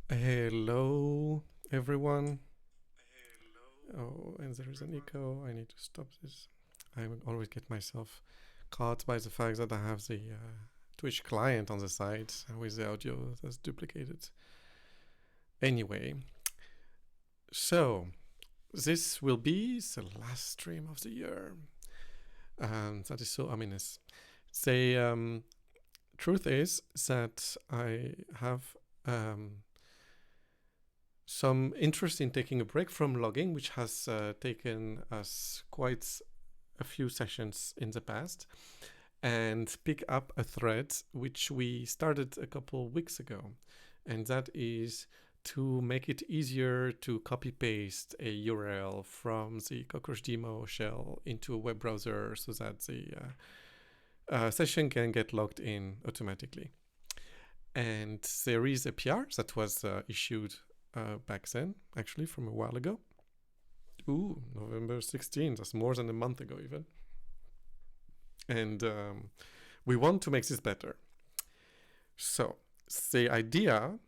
Hello, everyone. Oh, and there is an echo. I need to stop this. I always get myself caught by the fact that I have the Twitch client on the side with the audio that's duplicated. Anyway, so this will be the last stream of the year. That is so ominous. The truth is that I have some interest in taking a break from logging, which has taken us quite a few sessions in the past, and pick up a thread which we started a couple weeks ago, and that is to make it easier to copy paste a URL from the CockroachDB shell into a web browser so that the session can get logged in automatically. And there is a PR that was issued back then, actually from a while ago. Ooh, November 16th, that's more than a month ago even. And we want to make this better. So the idea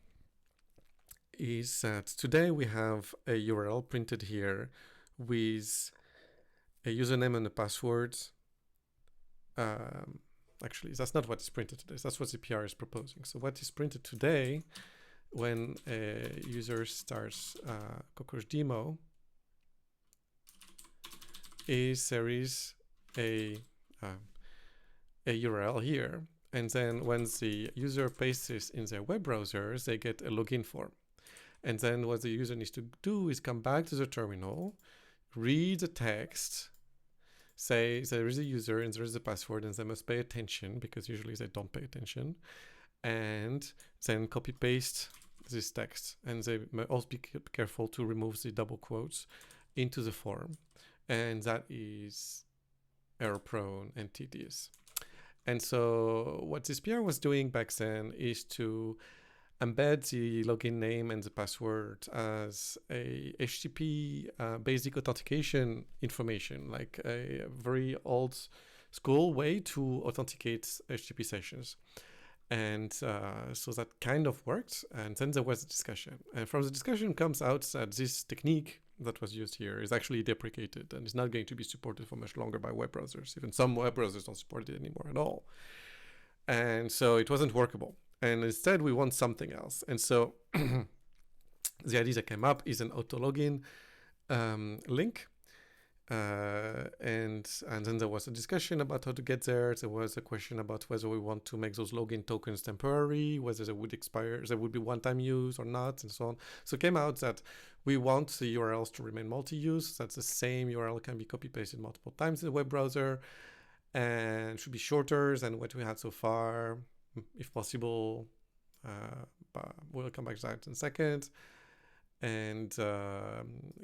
is that today we have a URL printed here with a username and a password. Actually, that's not what is printed today. That's what the PR is proposing. So what is printed today when a user starts CockroachDB is there is a URL here, and then when the user pastes this in their web browser, they get a login form. And then what the user needs to do is come back to the terminal, read the text, say there is a user and there is a password, and they must pay attention because usually they don't pay attention, and then copy paste this text. And they must also be careful to remove the double quotes into the form, and that is error prone and tedious. And so what this PR was doing back then is to embed the login name and the password as a HTTP basic authentication information, like a very old school way to authenticate HTTP sessions. And so that kind of worked. And then there was a discussion. And from the discussion comes out that this technique that was used here is actually deprecated and is not going to be supported for much longer by web browsers. Even some web browsers don't support it anymore at all. And so it wasn't workable. And instead we want something else. And so the idea that came up is an auto login link. And then there was a discussion about how to get there. There was a question about whether we want to make those login tokens temporary, whether they would expire, there would be one-time use or not, and so on. So it came out that we want the URLs to remain multi-use. That's the same URL can be copy-pasted multiple times in the web browser, and should be shorter than what we had so far, if possible. But we'll come back to that in a second. And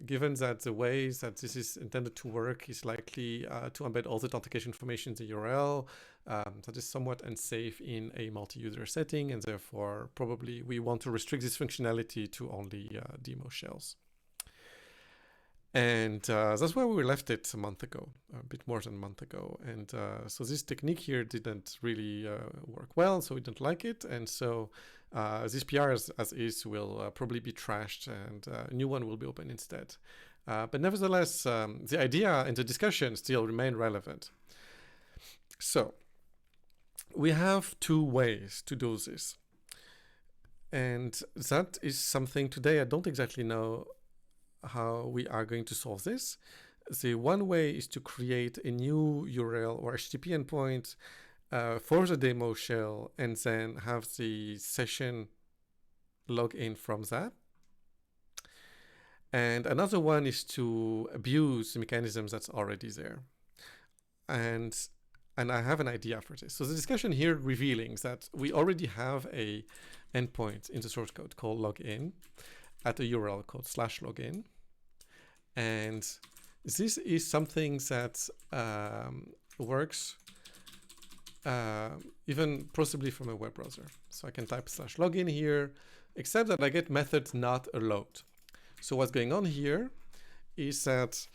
given that the way that this is intended to work is likely to embed all the authentication information in the URL, that is somewhat unsafe in a multi-user setting, and therefore probably we want to restrict this functionality to only demo shells. And that's why we left it a month ago, a bit more than a month ago. And so this technique here didn't really work well, so we didn't like it. And so this PR as is will probably be trashed, and a new one will be open instead. But nevertheless, the idea and the discussion still remain relevant. So we have two ways to do this. And that is something today I don't exactly know how we are going to solve this. The one way is to create a new URL or HTTP endpoint for the demo shell, and then have the session log in from that. And another one is to abuse the mechanism that's already there. And I have an idea for this. So the discussion here revealing that we already have a endpoint in the source code called login at a URL called /login. And this is something that works even possibly from a web browser. So I can type /login here, except that I get methods not allowed. So what's going on here is that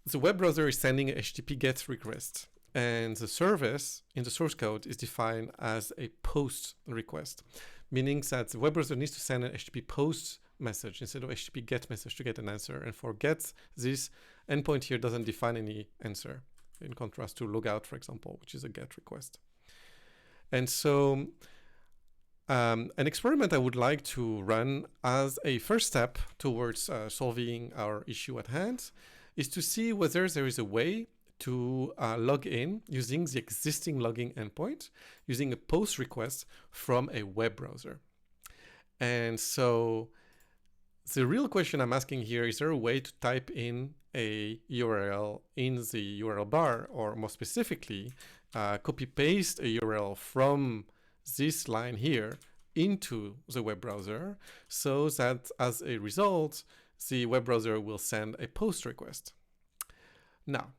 the web browser is sending a HTTP GET request, and the service in the source code is defined as a post request. meaning that the web browser needs to send an HTTP post message instead of HTTP get message to get an answer. And for get, this endpoint here doesn't define any answer, in contrast to logout, for example, which is a get request. And so an experiment I would like to run as a first step towards solving our issue at hand is to see whether there is a way to log in using the existing logging endpoint, using a post request from a web browser. And so the real question I'm asking here, is there a way to type in a URL in the URL bar, or more specifically, copy paste a URL from this line here into the web browser so that as a result, the web browser will send a post request. Now,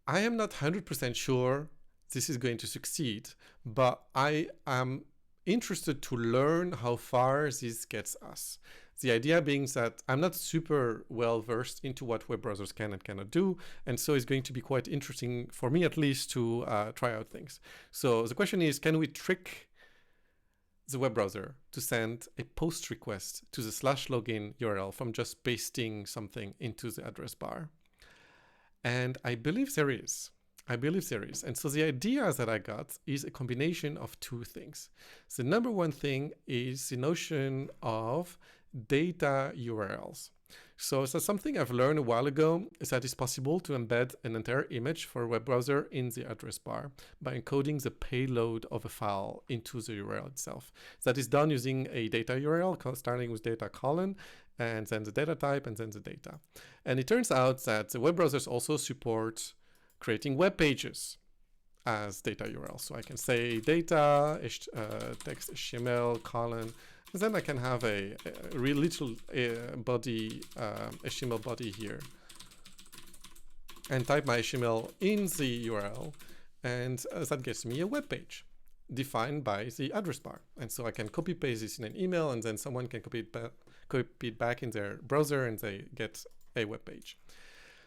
I am not 100% sure this is going to succeed, but I am interested to learn how far this gets us. The idea being that I'm not super well versed into what web browsers can and cannot do, and so it's going to be quite interesting for me at least to try out things. So the question is, can we trick the web browser to send a post request to the /login URL from just pasting something into the address bar? And I believe there is. And so the idea that I got is a combination of two things. The number one thing is the notion of data URLs. So something I've learned a while ago is that it's possible to embed an entire image for a web browser in the address bar by encoding the payload of a file into the URL itself. That is done using a data URL starting with data : and then the data type and then the data. And it turns out that the web browsers also support creating web pages as data URLs. So I can say data, text HTML, : and then I can have a real little body, HTML body here, and type my HTML in the URL, and that gets me a web page defined by the address bar. And so I can copy paste this in an email, and then someone can copy it back in their browser, and they get a web page.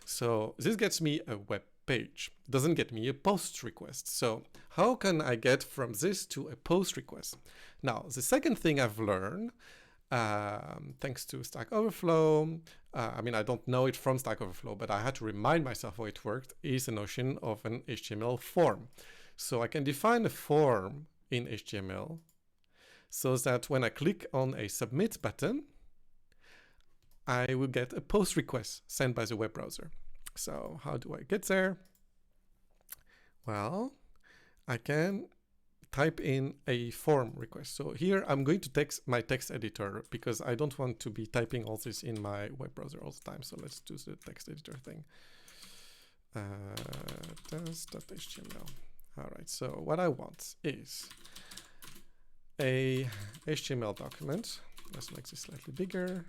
So this gets me a web page, doesn't get me a post request. So how can I get from this to a post request? Now, the second thing I've learned, thanks to Stack Overflow, I mean, I don't know it from Stack Overflow, but I had to remind myself how it worked, is the notion of an HTML form. So I can define a form in HTML so that when I click on a submit button, I will get a post request sent by the web browser. So how do I get there? Well, I can type in a form request. So here I'm going to text my text editor because I don't want to be typing all this in my web browser all the time. So let's do the text editor thing. Test.html. All right, so what I want is a HTML document. Let's make this slightly bigger.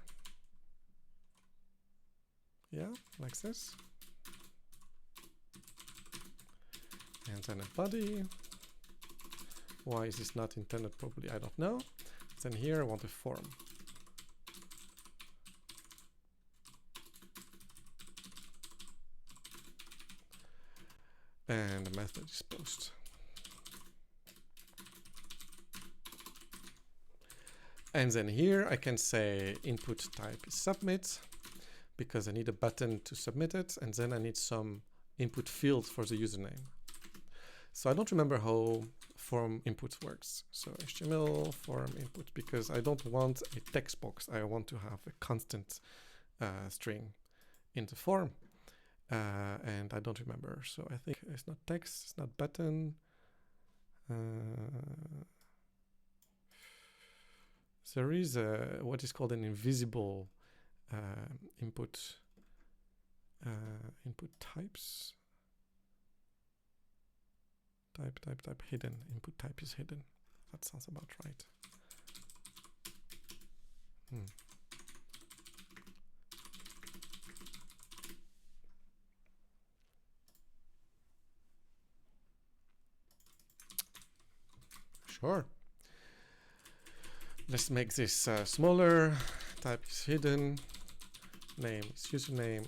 Yeah, like this. And then a body. Why is this not intended properly? I don't know. Then here I want a form. And the method is post. And then here I can say input type is submit, because I need a button to submit it, and then I need some input fields for the username. So I don't remember how form input works. So HTML form input, because I don't want a text box. I want to have a constant string in the form. And I don't remember. So I think it's not text, it's not button. There is what is called an invisible input types. Type hidden. Input type is hidden. That sounds about right. Sure. Let's make this smaller. Type is hidden. Name is username.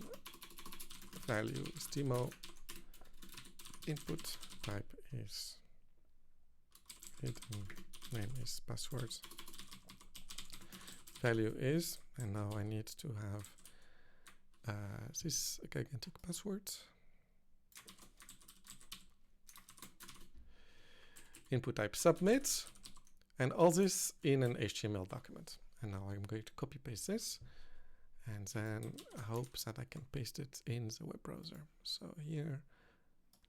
Value is demo. Input type is hidden. name is passwords, value is, and now I need to have this gigantic password. Input type submit, and all this in an HTML document. And now I'm going to copy paste this, and then I hope that I can paste it in the web browser. So here,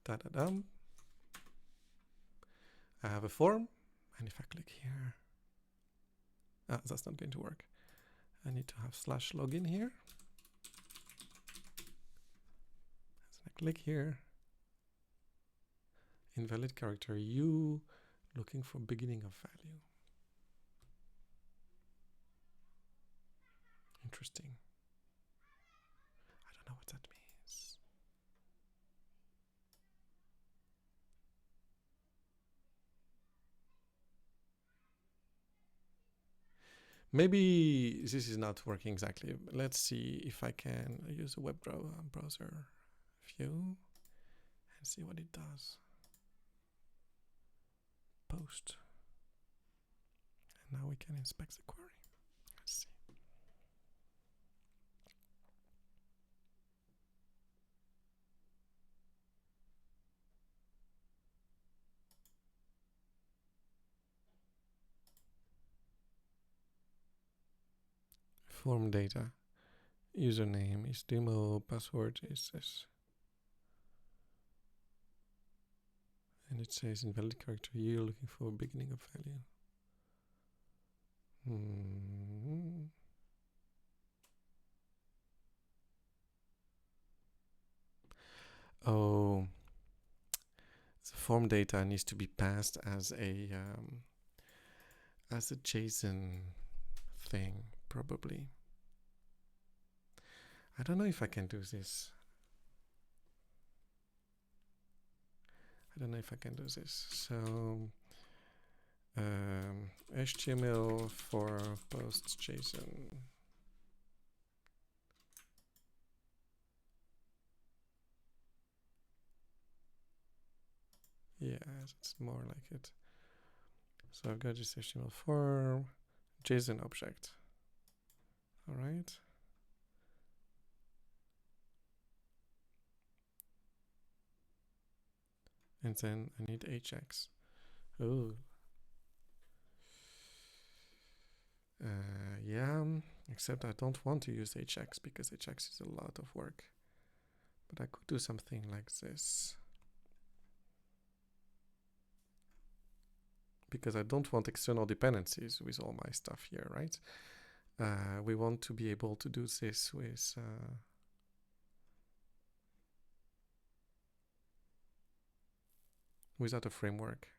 da-da-dum, I have a form, and if I click here, that's not going to work. I need to have /login here. So I click here, invalid character U, looking for beginning of value. Interesting. I don't know what that means. Maybe this is not working exactly. Let's see if I can use a web browser view and see what it does. Post. And now we can inspect the query. Let's see. Form data. Username is demo, password is this. And it says invalid character year, looking for beginning of value. Oh, the form data needs to be passed as a JSON thing, probably. I don't know if I can do this. So HTML for post JSON. Yeah, it's more like it. So I've got this HTML form, JSON object. All right. And then I need HX. Oh. Yeah, except I don't want to use HX because HX is a lot of work. But I could do something like this. Because I don't want external dependencies with all my stuff here, right? We want to be able to do this with without a framework.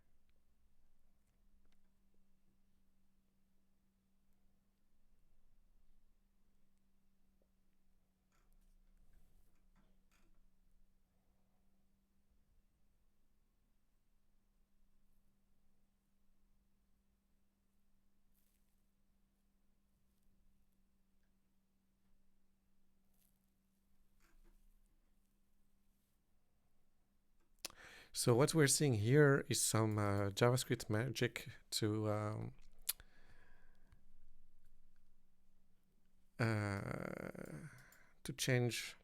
So what we're seeing here is some JavaScript magic to change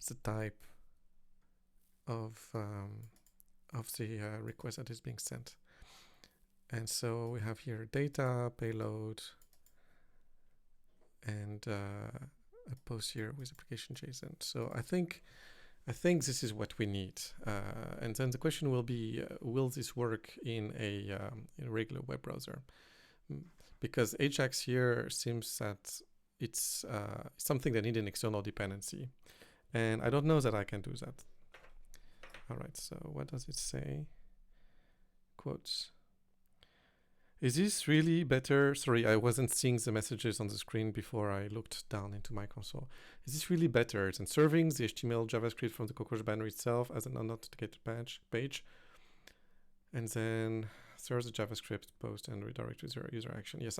the type of the request that is being sent. And so we have here data, payload, and a post here with application JSON. So I think this is what we need. And then the question will be, will this work in a regular web browser? Because Ajax here seems that it's something that needs an external dependency. And I don't know that I can do that. All right, so what does it say? Quotes. Is this really better? Sorry, I wasn't seeing the messages on the screen before I looked down into my console. Is this really better than serving the HTML JavaScript from the Cockroach banner itself as an unauthenticated page? And then serve the JavaScript post and redirect to user action. Yes,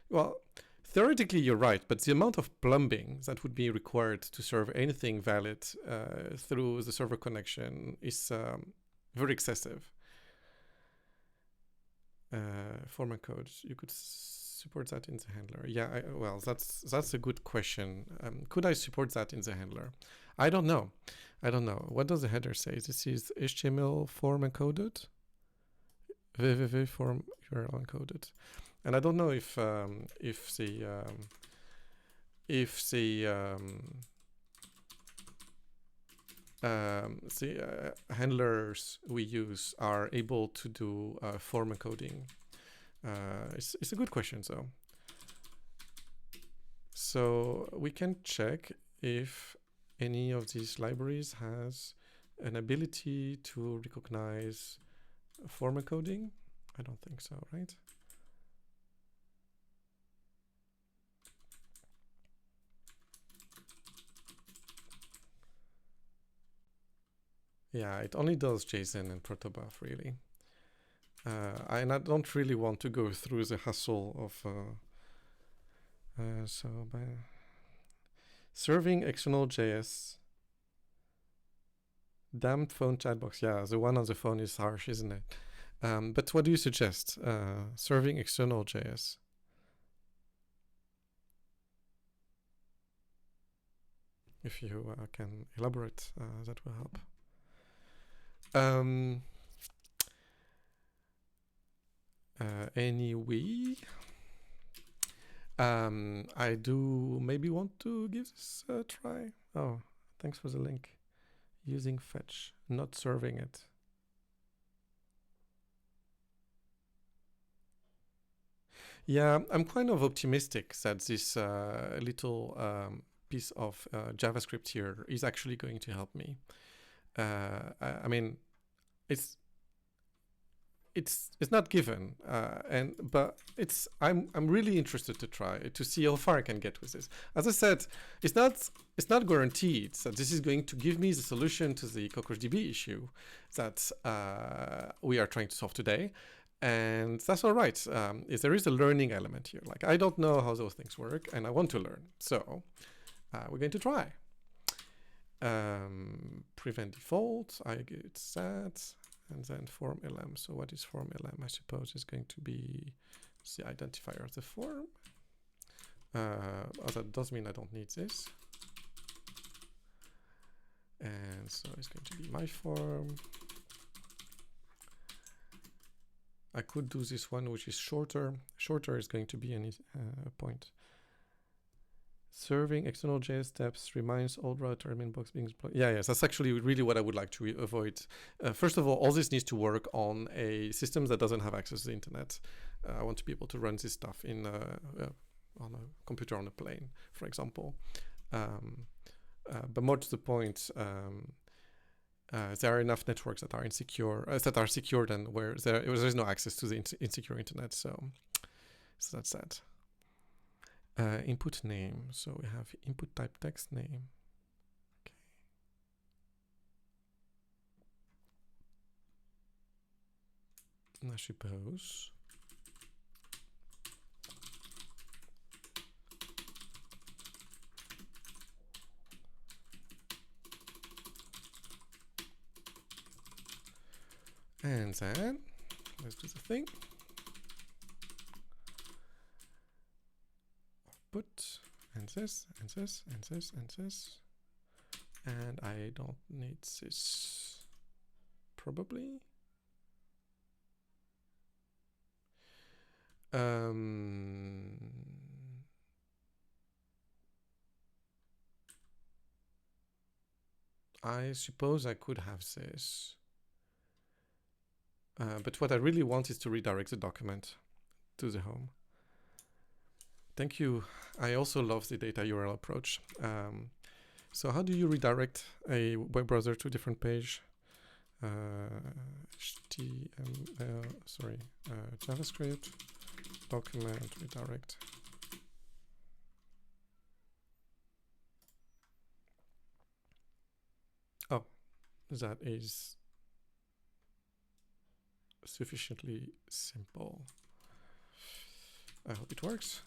well, theoretically you're right, but the amount of plumbing that would be required to serve anything valid through the server connection is very excessive. format code. You could support that in the handler. Yeah, well, that's a good question. Could I support that in the handler? I don't know. What does the header say? This is HTML form encoded, www form URL encoded, and I don't know if the handlers we use are able to do form encoding. It's a good question, though. So we can check if any of these libraries has an ability to recognize form encoding. I don't think so, right? Yeah, it only does JSON and protobuf, really. And I don't really want to go through the hassle of so by serving external JS. Damned phone chat box. Yeah, the one on the phone is harsh, isn't it? But what do you suggest? Serving external JS. If you can elaborate, that will help. Anyway, I do maybe want to give this a try. Oh, thanks for the link. Using fetch, not serving it. Yeah, I'm kind of optimistic that this little piece of JavaScript here is actually going to help me. I mean, it's not given, but I'm really interested to try to see how far I can get with this. As I said, it's not guaranteed that this is going to give me the solution to the CockroachDB issue that we are trying to solve today, and that's all right. There is a learning element here. Like, I don't know how those things work, and I want to learn, so we're going to try. Prevent default. I get that. And then form lm. So what is form lm? I suppose is going to be the identifier of the form. That does mean I don't need this. And so it's going to be my form. I could do this one, which is shorter. Shorter is going to be any point. Serving external JS steps reminds old router admin box being deployed. Yeah, yes, that's actually really what I would like to avoid. First of all this needs to work on a system that doesn't have access to the internet. I want to be able to run this stuff in on a computer on a plane, for example. But more to the point, there are enough networks that are insecure, that are secured, and where there is no access to the insecure internet. So that's that. Input name. So we have input type text name. Okay. And I suppose and then let's do the thing. Put and this and this and this and this, and I don't need this probably. I suppose I could have this, but what I really want is to redirect the document to the home. Thank you. I also love the data URL approach. So how do you redirect a web browser to a different page? JavaScript document redirect. Oh, that is sufficiently simple. I hope it works.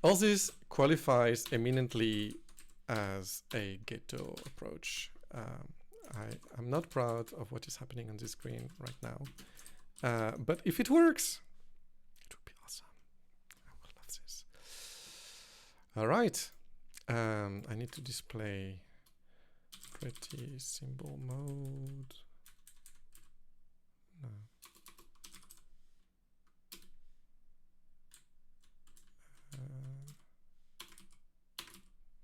All this qualifies eminently as a ghetto approach. I'm not proud of what is happening on this screen right now, but if it works, it would be awesome. I will love this. All right, I need to display pretty symbol mode. No.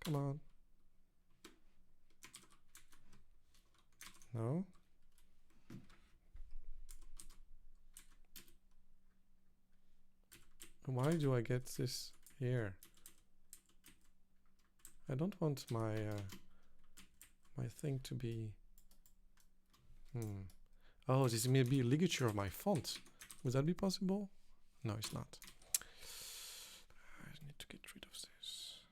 Come on. No. Why do I get this here? I don't want my my thing to be. Oh, this may be a ligature of my font. Would that be possible? No, it's not. I need to get rid of this.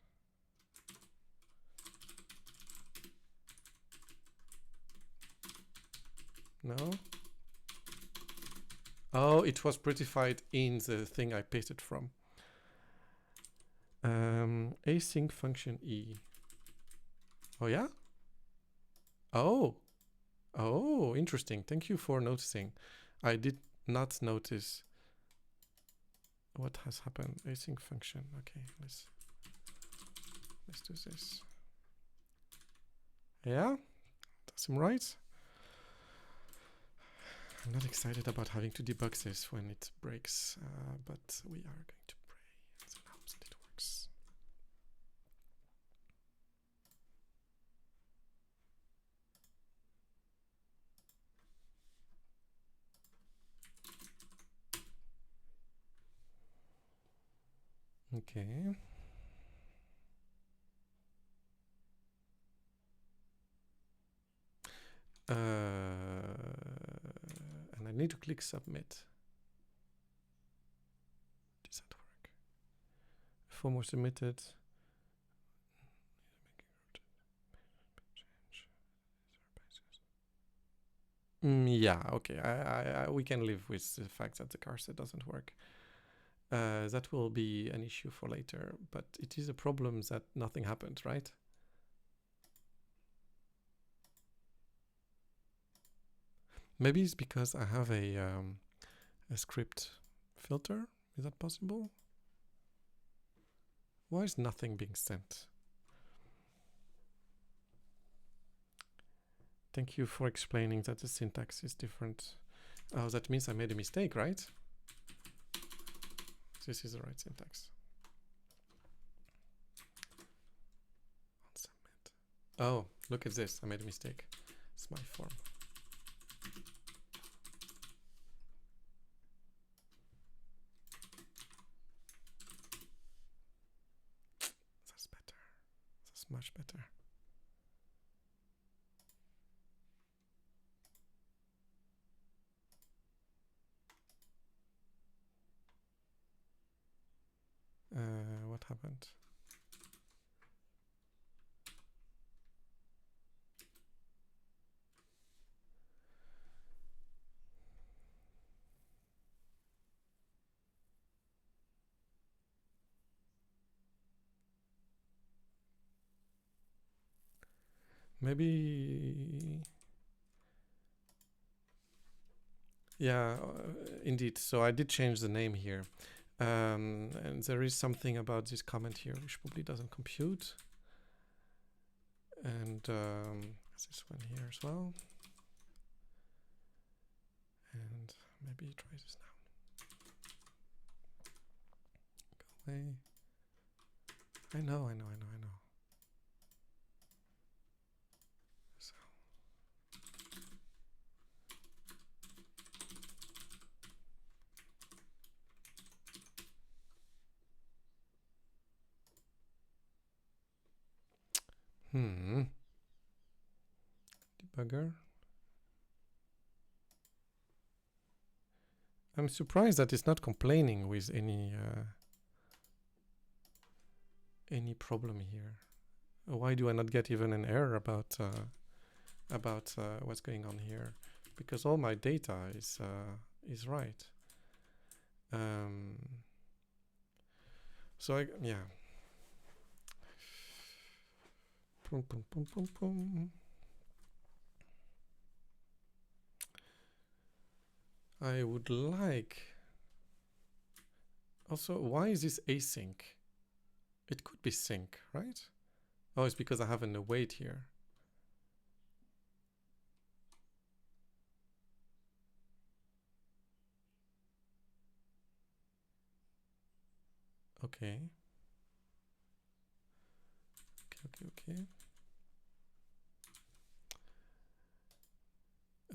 No. Oh, it was prettified in the thing I pasted from. Async function E. Oh yeah? Oh. Oh, interesting. Thank you for noticing. I did not notice what has happened. Async function. Okay, let's do this. Yeah? That seems right. I'm not excited about having to debug this when it breaks, but we are going to pray and hope that it works. Okay. And I need to click submit. Does that work? Form was submitted. Yeah, okay. We can live with the fact that the cursor doesn't work. That will be an issue for later, but it is a problem that nothing happened, right? Maybe it's because I have a script filter. Is that possible? Why is nothing being sent? Thank you for explaining that the syntax is different. Oh, that means I made a mistake, right? This is the right syntax. Submit. Oh, look at this. I made a mistake. It's my form. That's better. That's much better. What happened? Maybe, yeah, indeed. So I did change the name here. And there is something about this comment here which probably doesn't compute. And this one here as well. And maybe try this now. Go away. I know. So. Debugger. I'm surprised that it's not complaining with any problem here. Why do I not get even an error about what's going on here? Because all my data is right. So yeah. Boom, boom, boom, boom, boom. I would like... Also, why is this async? It could be sync, right? Oh, it's because I have an await here. Okay. Okay.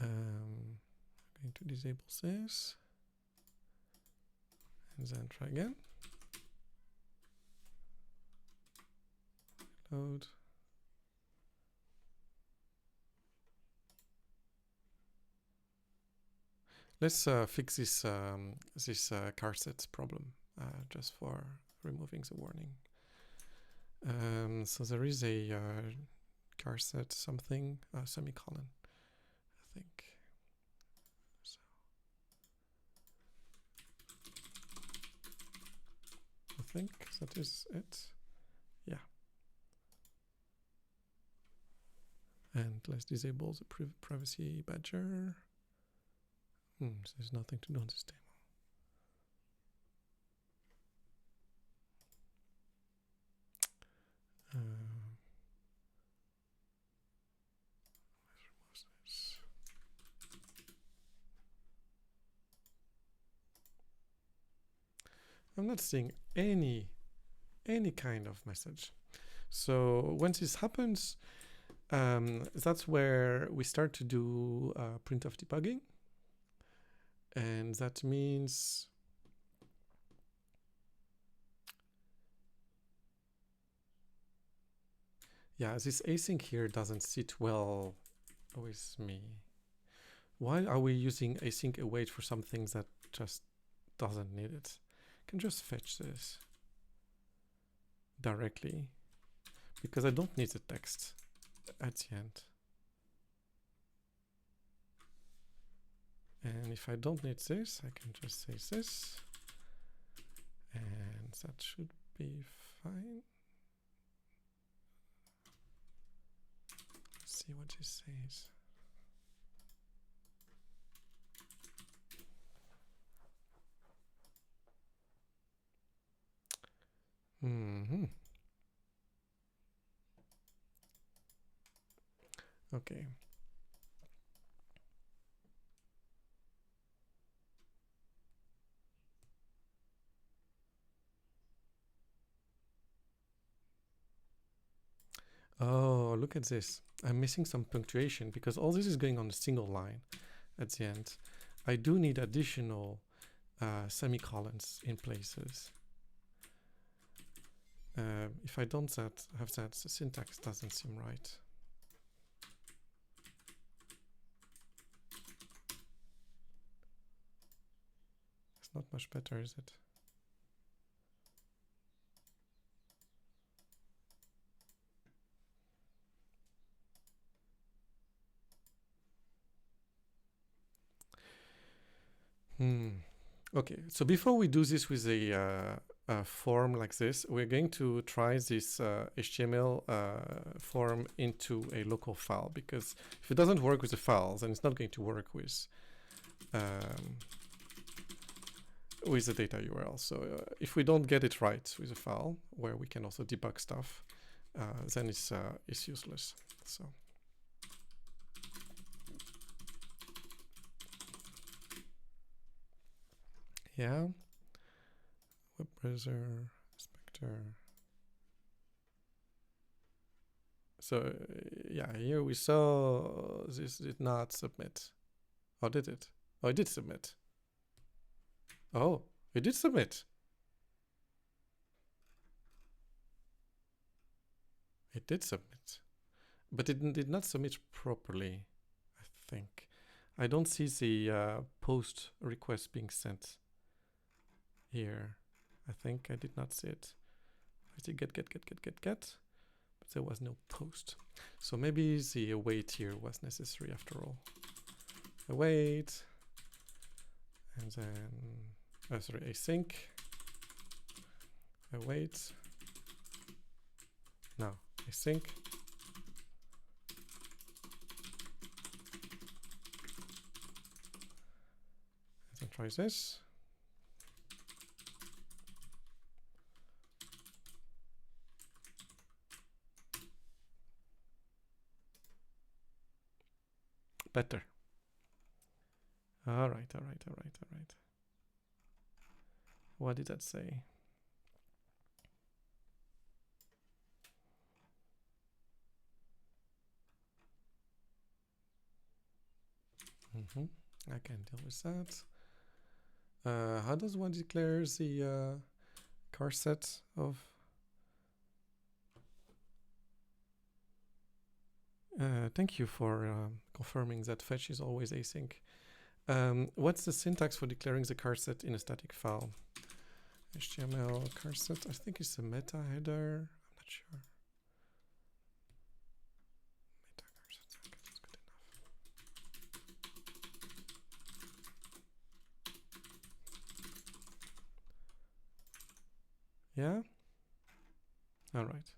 I'm going to disable this. And then try again. Load. Let's fix this car set problem just for removing the warning. So there is a car set something semicolon, I think. So I think that is it. Yeah. And let's disable the privacy badger. There's nothing to do on this demo. Let's remove this. I'm not seeing any kind of message. So once this happens, that's where we start to do printf debugging. And that means yeah, this async here doesn't sit well with me. Why are we using async await for something that just doesn't need it? I can just fetch this directly because I don't need the text at the end. And if I don't need this, I can just say this, and that should be fine. Let's see what this says. Okay. Oh, look at this. I'm missing some punctuation because all this is going on a single line at the end. I do need additional semicolons in places. If I don't have that, the syntax doesn't seem right. It's not much better, is it? Okay, so before we do this with a form like this, we're going to try this HTML form into a local file, because if it doesn't work with the files, then it's not going to work with the data URL. So if we don't get it right with a file where we can also debug stuff, then it's useless. So. Yeah, web browser, inspector. So yeah, here we saw this did not submit. Or did it? Oh, it did submit. Oh, it did submit. It did submit. But it did not submit properly, I think. I don't see the post request being sent here. I think I did not see it. I see get, but there was no post. So maybe the await here was necessary after all. Await, and then, sorry, async, await, no, async, Try this. Better. All right. What did that say? I can deal with that. How does one declare the car set of? Thank you for confirming that fetch is always async. What's the syntax for declaring the car set in a static file? HTML car set, I think it's a meta header. I'm not sure. Meta car set, okay, that's good enough. Yeah? All right.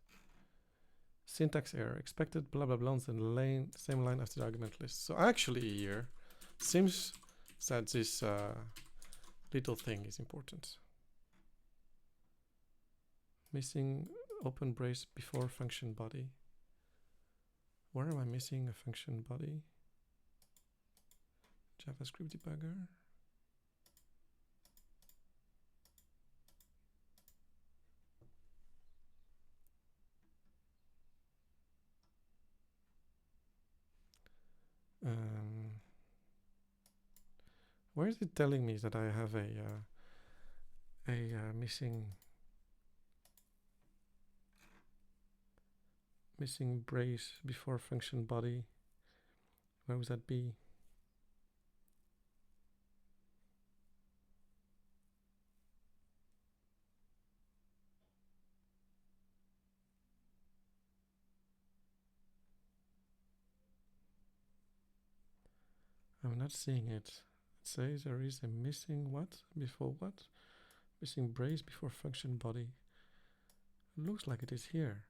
Syntax error, expected blah blah blah on the same line after the argument list. So actually here, seems that this little thing is important. Missing open brace before function body. Where am I missing a function body? JavaScript debugger. Where is it telling me that I have a missing brace before function body? Where would that be? I'm not seeing it. It says there is a missing what before what? Missing brace before function body. It looks like it is here.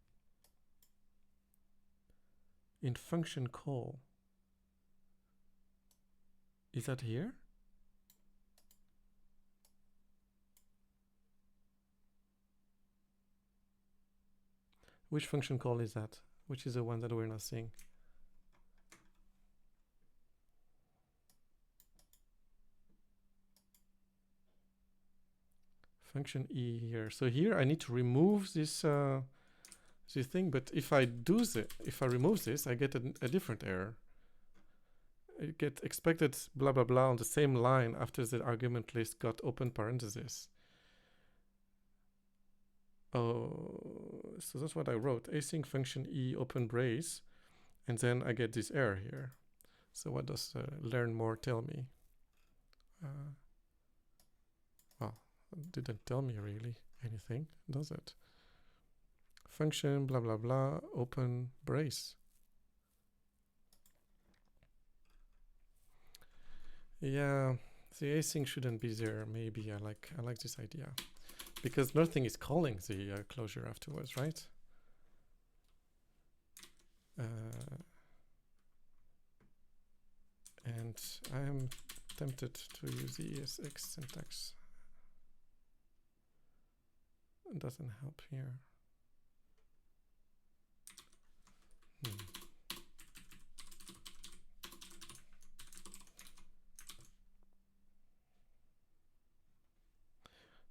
In function call. Is that here? Which function call is that? Which is the one that we're not seeing? Function E here. So here I need to remove this this thing, but if I remove this, I get a different error. I get expected blah blah blah on the same line after the argument list got open parenthesis. Oh, so that's what I wrote. Async function E open brace, and then I get this error here. So what does learn more tell me? Well, it didn't tell me really anything, does it? Function blah blah blah open brace. Yeah, the async shouldn't be there. Maybe I like this idea, because nothing is calling the closure afterwards, right? And I am tempted to use the ESX syntax. It doesn't help here.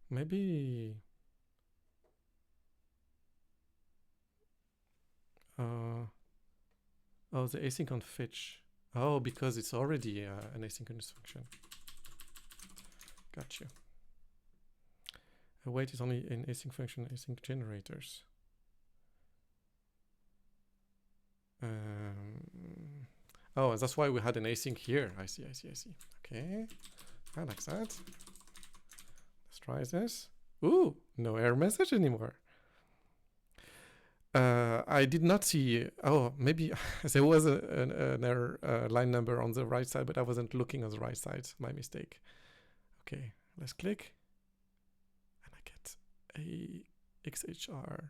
Maybe oh, the async on fetch. Oh, because it's already an asynchronous function. Got you. Await is only in async function, async generators. Oh, that's why we had an async here. I see. Okay, I like that. Let's try this. Ooh, no error message anymore. I did not see. Oh, maybe there was an error line number on the right side, but I wasn't looking on the right side. My mistake. Okay, let's click, and I get a XHR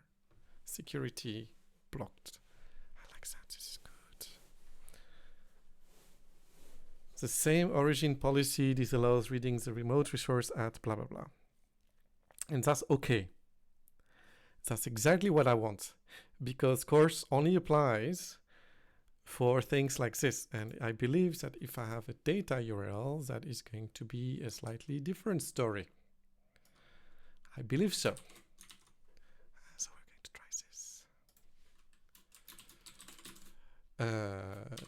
security blocked. I like that. This is good. the same origin policy. This allows reading the remote resource at blah, blah, blah. And that's okay. That's exactly what I want, because course only applies for things like this. And I believe that if I have a data URL, that is going to be a slightly different story. I believe so. So we're going to try this.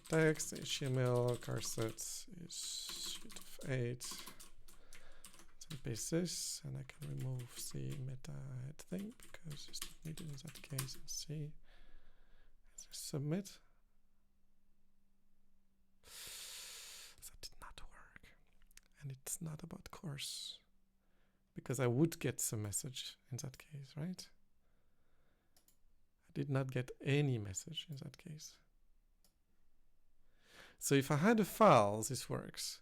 Text, HTML, charset is sheet of 8. So paste this, and I can remove the meta head thing because it's not needed in that case. Let's see. Submit. That did not work. And it's not about course, because I would get some message in that case, right? I did not get any message in that case. So if I had a file, this works.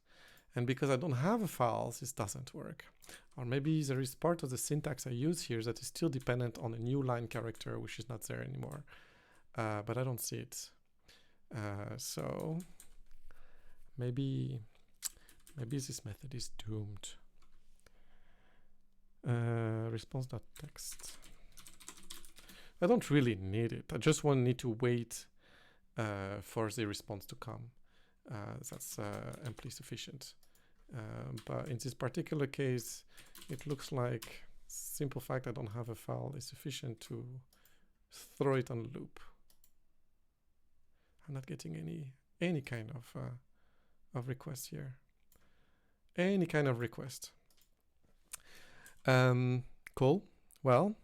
And because I don't have a file, this doesn't work. Or maybe there is part of the syntax I use here that is still dependent on a new line character, which is not there anymore. But I don't see it. So maybe this method is doomed. Response.text. I don't really need it. I just need to wait for the response to come. That's amply sufficient. But in this particular case, it looks like simple fact I don't have a file is sufficient to throw it on loop. I'm not getting any kind of request here. Any kind of request. Cool. Well,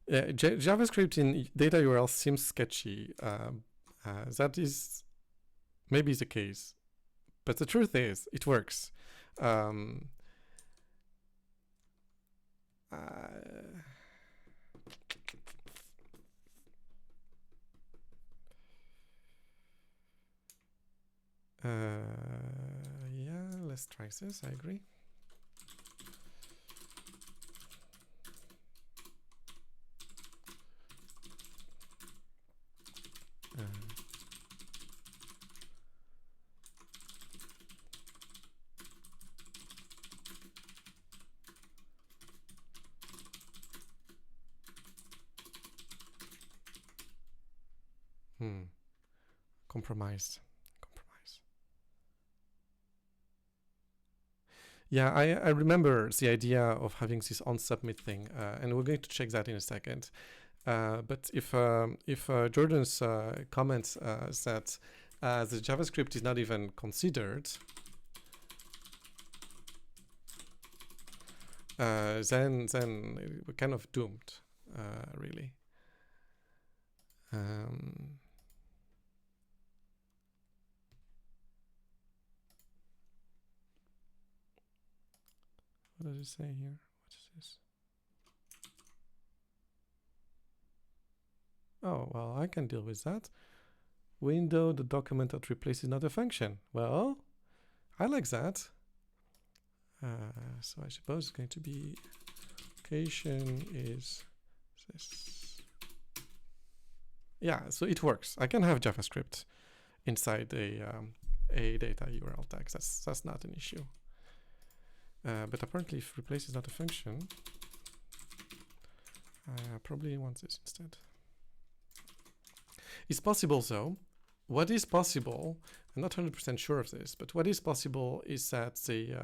JavaScript in data URL seems sketchy. That is maybe the case, but the truth is it works. Yeah, let's try this. I agree. Compromise. Yeah, I remember the idea of having this on submit thing, and we're going to check that in a second. But if Jordan's comment that the JavaScript is not even considered, then we're kind of doomed, really. What does it say here? What is this? Oh, well, I can deal with that. Window, the document that replaces not a function. Well, I like that. So I suppose it's going to be location is this. Yeah, so it works. I can have JavaScript inside a data URL tag. That's not an issue. But apparently, if replace is not a function, I probably want this instead. It's possible, though. What is possible, I'm not 100% sure of this, but what is possible is that the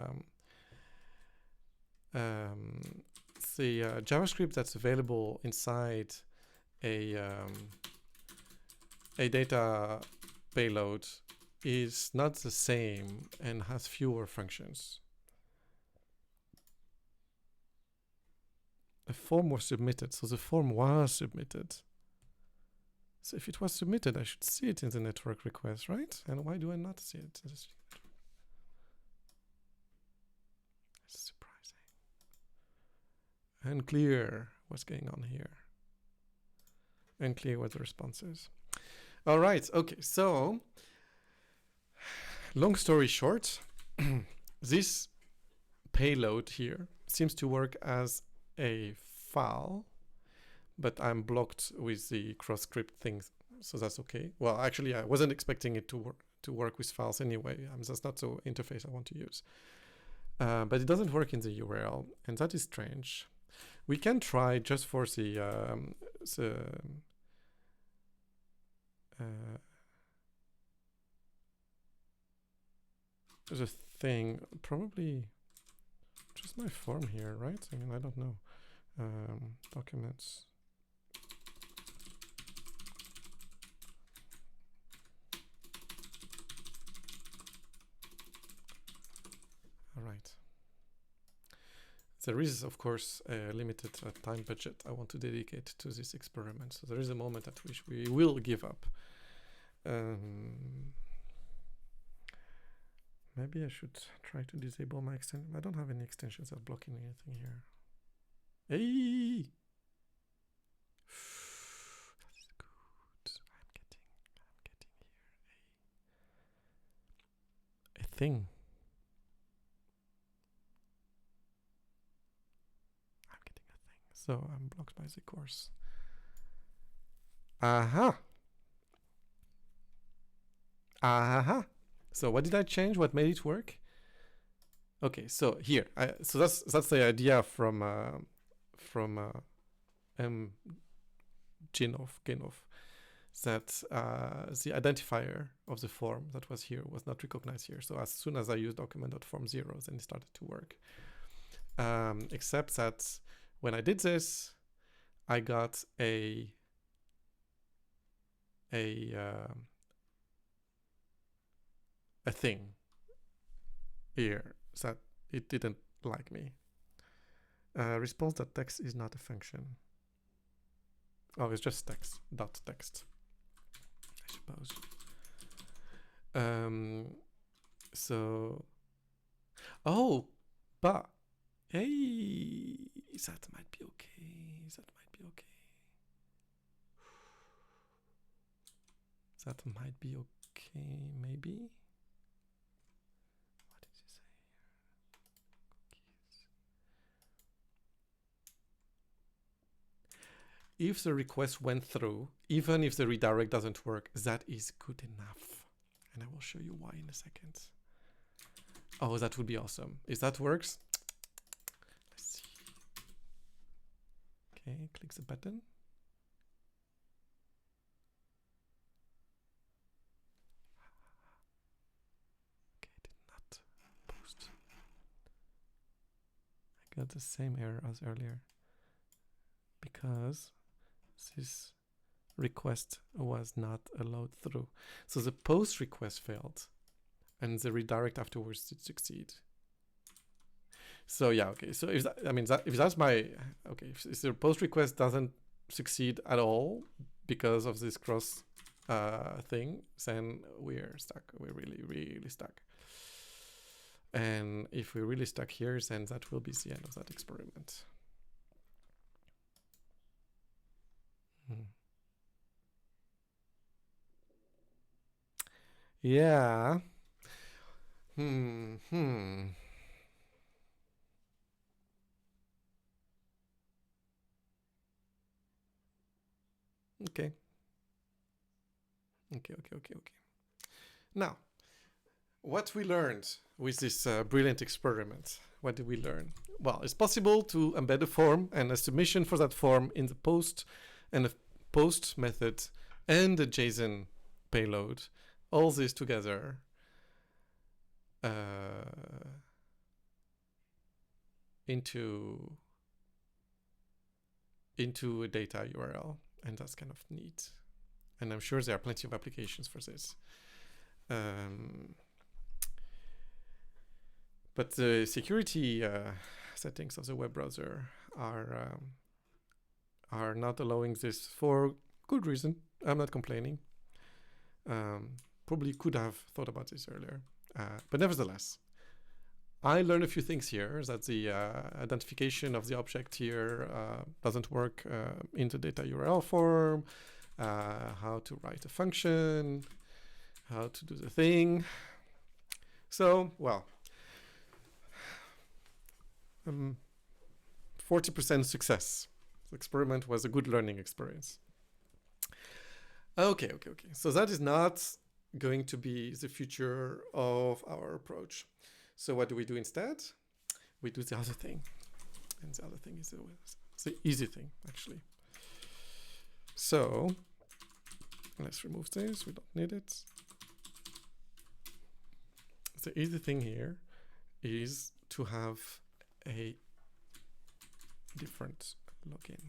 JavaScript that's available inside a data payload is not the same and has fewer functions. A form was submitted, so the form was submitted. So if it was submitted, I should see it in the network request, right? And why do I not see it? It's surprising. Unclear what's going on here. Unclear what the response is. All right, okay, so long story short, this payload here seems to work as a file, but I'm blocked with the cross script thing, so that's okay. Well, actually, I wasn't expecting it to work, to work with files anyway. That's not the interface I want to use. But it doesn't work in the URL, and that is strange. We can try just for the thing, probably just my form here, right? I mean, I don't know. Documents. All right. There is, of course, a limited time budget I want to dedicate to this experiment. So there is a moment at which we will give up. Maybe I should try to disable my extension. I don't have any extensions that are blocking anything here. Hey! That's good. I'm getting here a thing. I'm getting a thing. So I'm blocked by the course. Aha! Aha! So what did I change? What made it work? Okay, so here, so that's the idea from Genov, that the identifier of the form that was here was not recognized here. So as soon as I used document.form0, then it started to work. Except that when I did this, I got a thing here that it didn't like me. Response.text is not a function. Oh, it's just text, .text, I suppose. So, oh, but, hey, that might be okay. That might be okay. That might be okay, maybe. What did you say here? If the request went through, even if the redirect doesn't work, that is good enough. And I will show you why in a second. Oh, that would be awesome. If that works, let's see. Okay, click the button. Okay, did not post. I got the same error as earlier because this request was not allowed through. So the post request failed and the redirect afterwards did succeed. So yeah, okay. So if that, I mean, if that's my, okay, if the post request doesn't succeed at all because of this cross thing, then we're stuck. We're really, really stuck. And if we're really stuck here, then that will be the end of that experiment. Yeah. Okay. Okay. Now, what we learned with this brilliant experiment, what did we learn? Well, it's possible to embed a form and a submission for that form in the post and a post method and a JSON payload, all this together into a data URL, and that's kind of neat. And I'm sure there are plenty of applications for this. But the security settings of the web browser are not allowing this for good reason. I'm not complaining. Probably could have thought about this earlier. But nevertheless, I learned a few things here, that the identification of the object here doesn't work in the data URL form, how to write a function, how to do the thing. So, well, 40% success. The experiment was a good learning experience. Okay. So that is not going to be the future of our approach. So what do we do instead? We do the other thing. And the other thing is the easy thing, actually. So let's remove this. We don't need it. The easy thing here is to have a different login.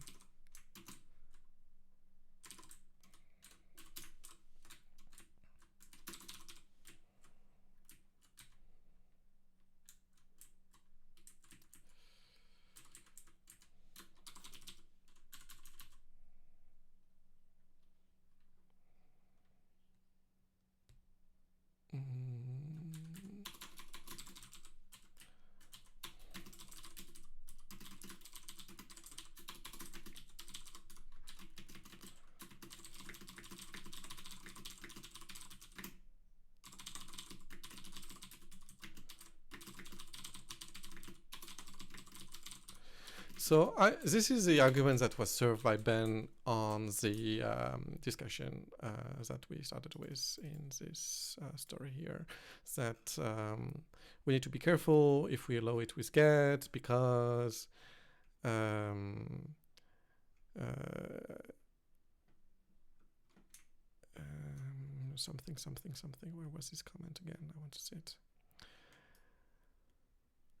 So this is the argument that was served by Ben on the discussion that we started with in this story here, that we need to be careful if we allow it with get, because something, where was this comment again? I want to see it.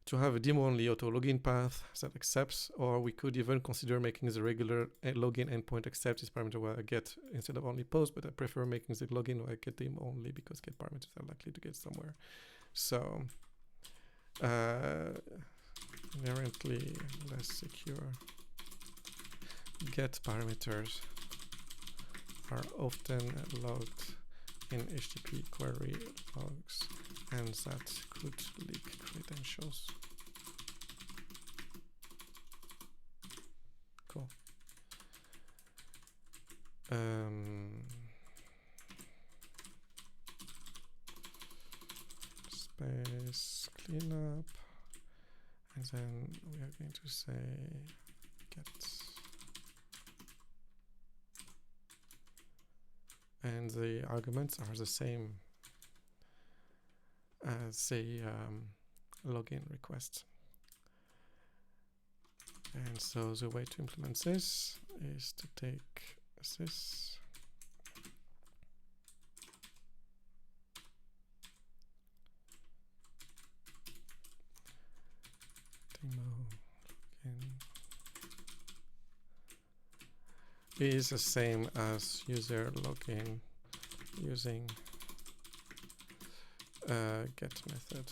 To have a demo only auto login path that accepts, or we could even consider making the regular login endpoint accept this parameter where I get instead of only post, but I prefer making the login where I get demo only because get parameters are likely to get somewhere. So inherently less secure. Get parameters are often logged in HTTP query logs, and that could leak credentials. Cool. Space cleanup, and then we are going to say get. And the arguments are the same as the login request. And so the way to implement this is to take this demo login is the same as user login using get method.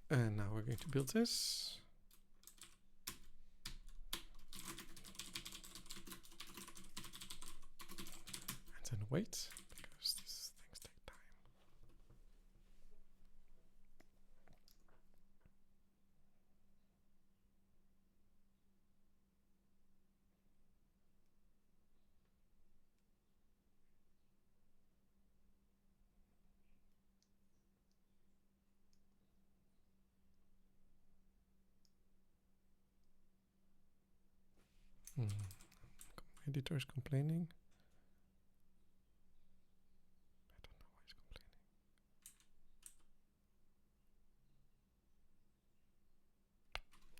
And now we're going to build this. And then wait, because these things take time. Editor is complaining. I don't know why he's complaining.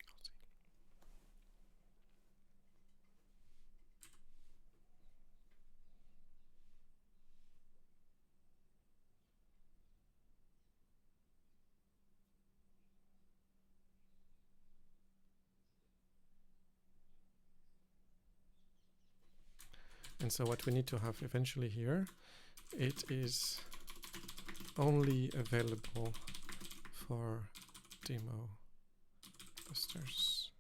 I'll see. And so what we need to have eventually here, it is only available for demo clusters.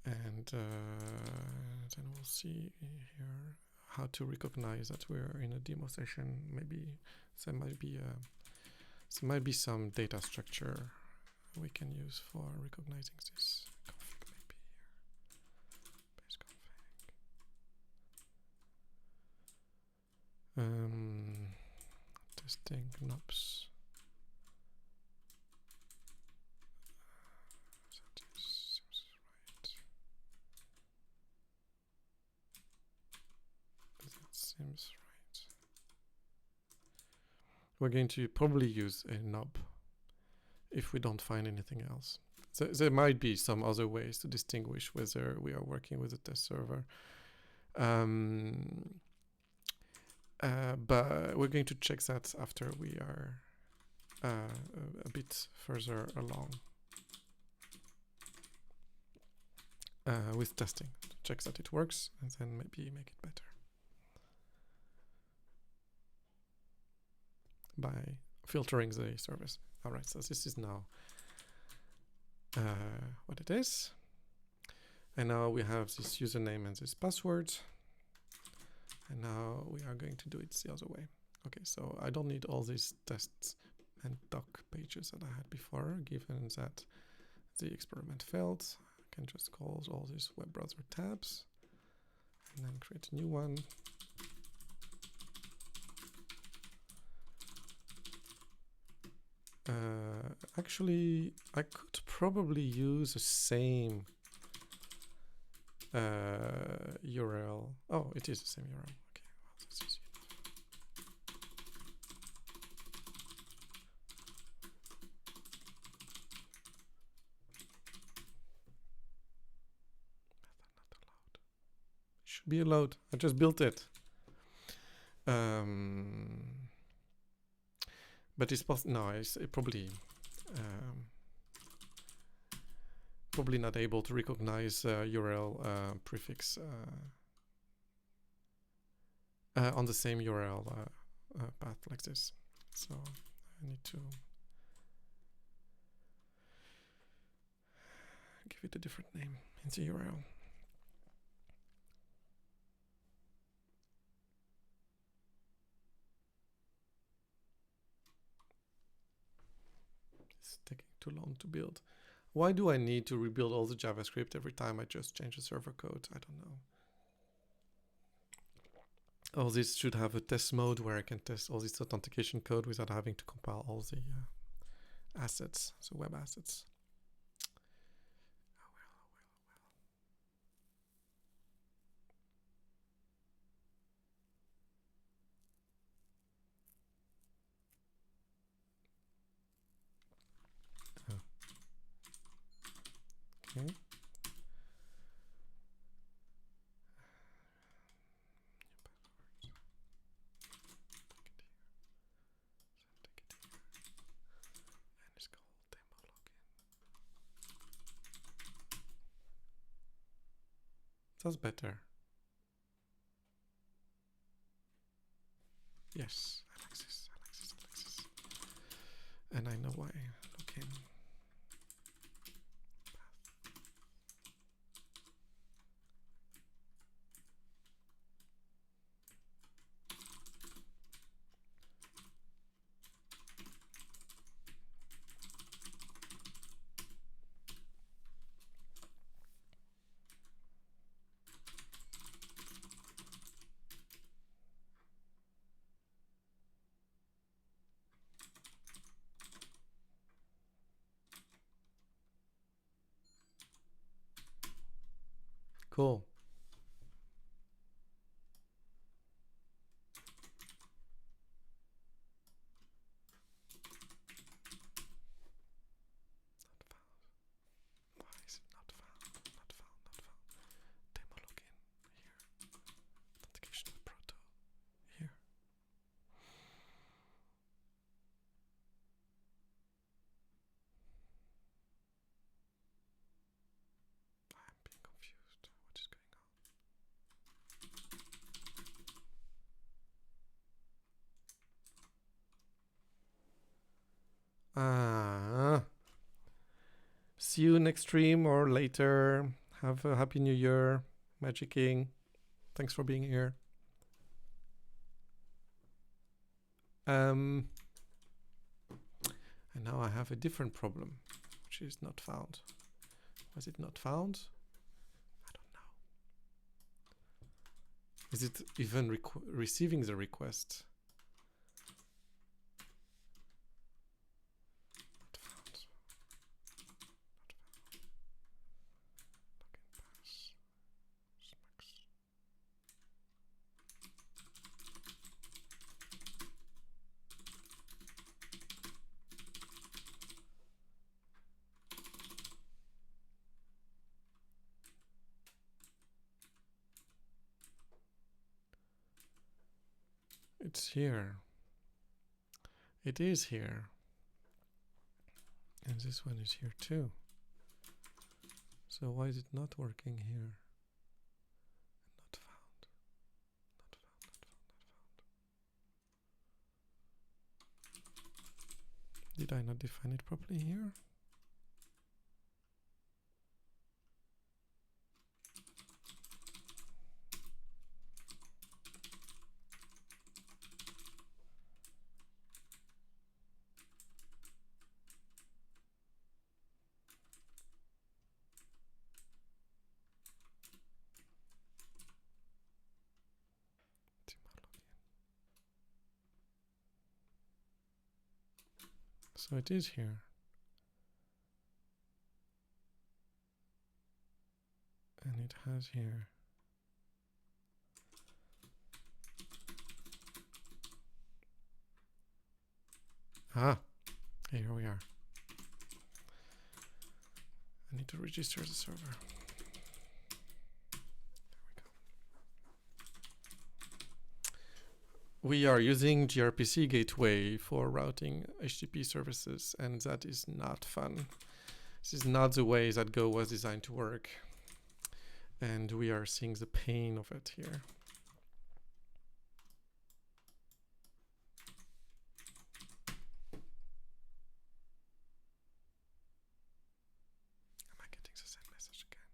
And then we'll see here how to recognize that we're in a demo session. Maybe there might be some data structure we can use for recognizing this. Config maybe here. Base config. Testing knobs. That seems right. That seems right. We're going to probably use a knob if we don't find anything else. So there might be some other ways to distinguish whether we are working with a test server. But we're going to check that after we are a bit further along with testing. Check that it works and then maybe make it better by filtering the service. All right, so this is now what it is. And now we have this username and this password. And now we are going to do it the other way. Okay, so I don't need all these tests and doc pages that I had before, given that the experiment failed. I can just close all these web browser tabs and then create a new one. Actually, I could probably use the same URL. Oh, it is the same URL. Okay, well, that's easy. Method not allowed. It should be allowed. I just built it. But it's possible. No, it's probably probably not able to recognize URL prefix on the same URL path like this. So I need to give it a different name in the URL. It's taking too long to build. Why do I need to rebuild all the JavaScript every time I just change the server code? I don't know. Oh, this should have a test mode where I can test all this authentication code without having to compile all the assets, the web assets. Oh well, oh well, oh well. Okay. That's better. Yes, I like this, I like this, I like this. And I know why. Login. Cool. Why is it not found? Not found, not found. Demo login here. Authentication with proto here. I'm being confused. What is going on? See you next stream or later. Have a happy new year, Magic King. Thanks for being here. And now I have a different problem, which is not found. Was it not found? I don't know. Is it even receiving the request? Not found. Login pass. Smax. It's here. It is here. And this one is here too. So why is it not working here? Not found. Not found, not found, not found. Did I not define it properly here? So it is here. And it has here. Ah, here we are. I need to register the server. We are using gRPC gateway for routing HTTP services, and that is not fun. This is not the way that Go was designed to work. And we are seeing the pain of it here. Am I getting the same message again?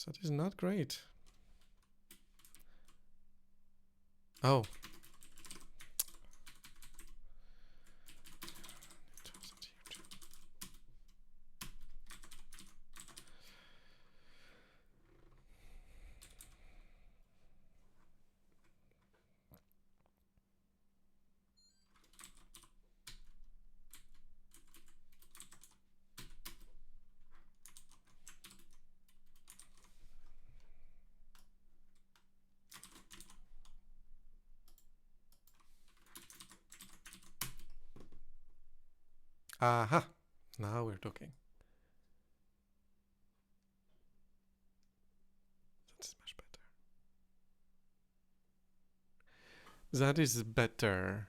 That is not great. Oh. Aha, now we're talking. That's much better. That is better.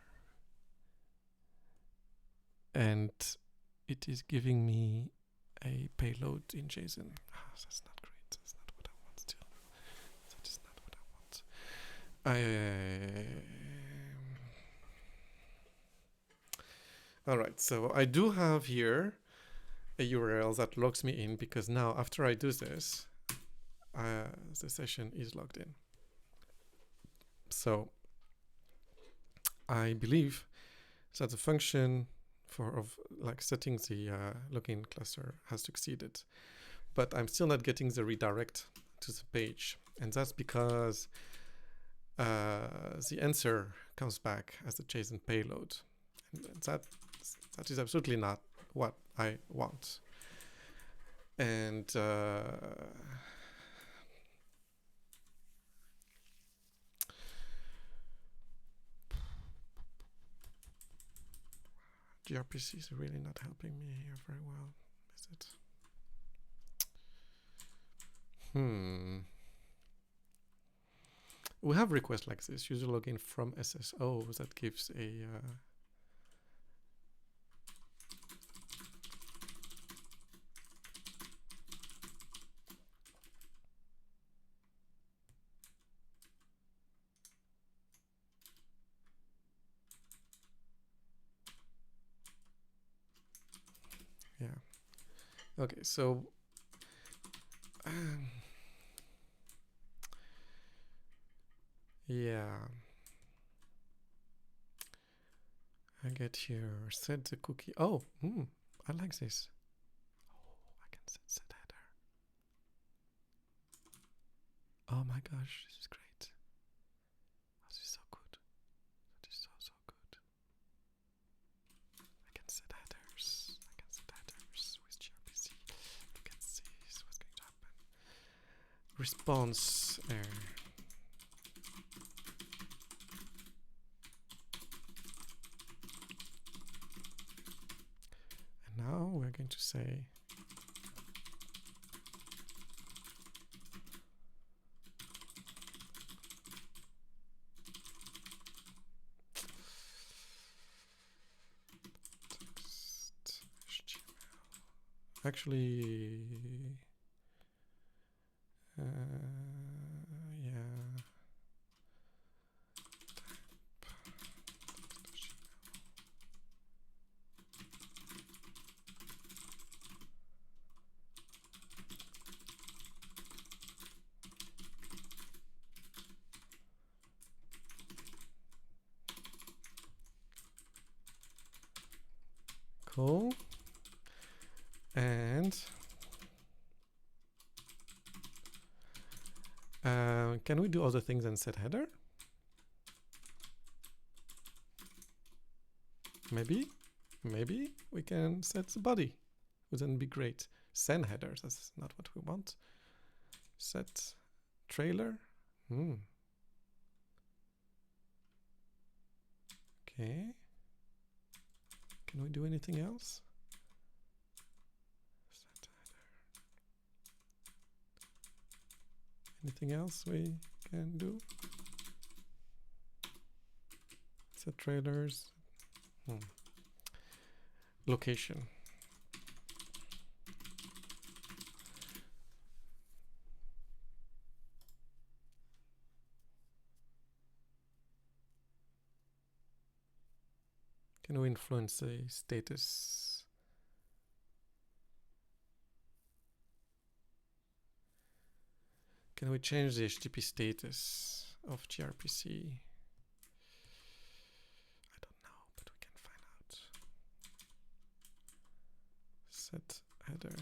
And it is giving me a payload in JSON. Ah, that's not great. That's not what I want still. That is not what I want. All right, so I do have here a URL that logs me in, because now after I do this, the session is logged in. So I believe that the function of setting the login cluster has succeeded, but I'm still not getting the redirect to the page, and that's because the answer comes back as a JSON payload, and that is absolutely not what I want. And gRPC is really not helping me here very well, is it? We have requests like this, user login from SSO, that gives a yeah. Okay, so yeah, I get here, set the cookie. Oh, I like this. Oh, I can set header. Oh my gosh, this is great. Oh, this is so good. That is so good. I can set headers. I can set headers with gRPC. Look at this. What's going to happen? Response error. And now we're going to say actually, yeah. Cool. And can we do other things than set header? Maybe we can set the body. Wouldn't be great. Send headers, that's not what we want. Set trailer. Okay. Can we do anything else? Set header. Anything else we can do? Set trailers. Location. Can we influence the status? Can we change the HTTP status of gRPC? I don't know, but we can find out. Set header.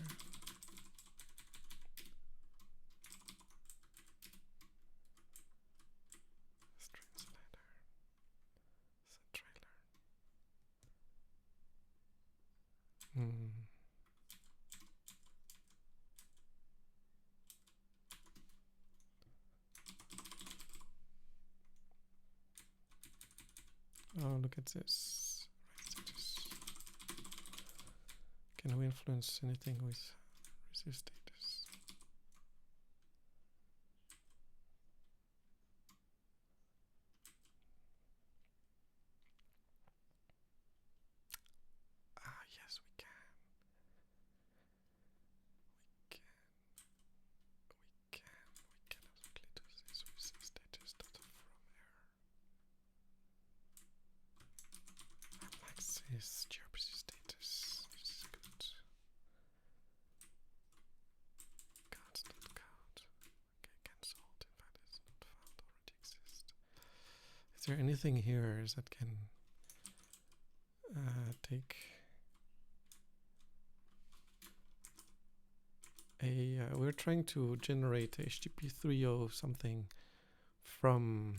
String set header. Set trailer. Oh, look at this. Can we influence anything with receive status? Ah, yes, we can. We can absolutely do this with status data from error. I like this gRPC status. This is good. Cards.code. Okay, cancelled. In fact, it's not found. Already exists. Is there anything here that can take a? We're trying to generate HTTP 3.0 something from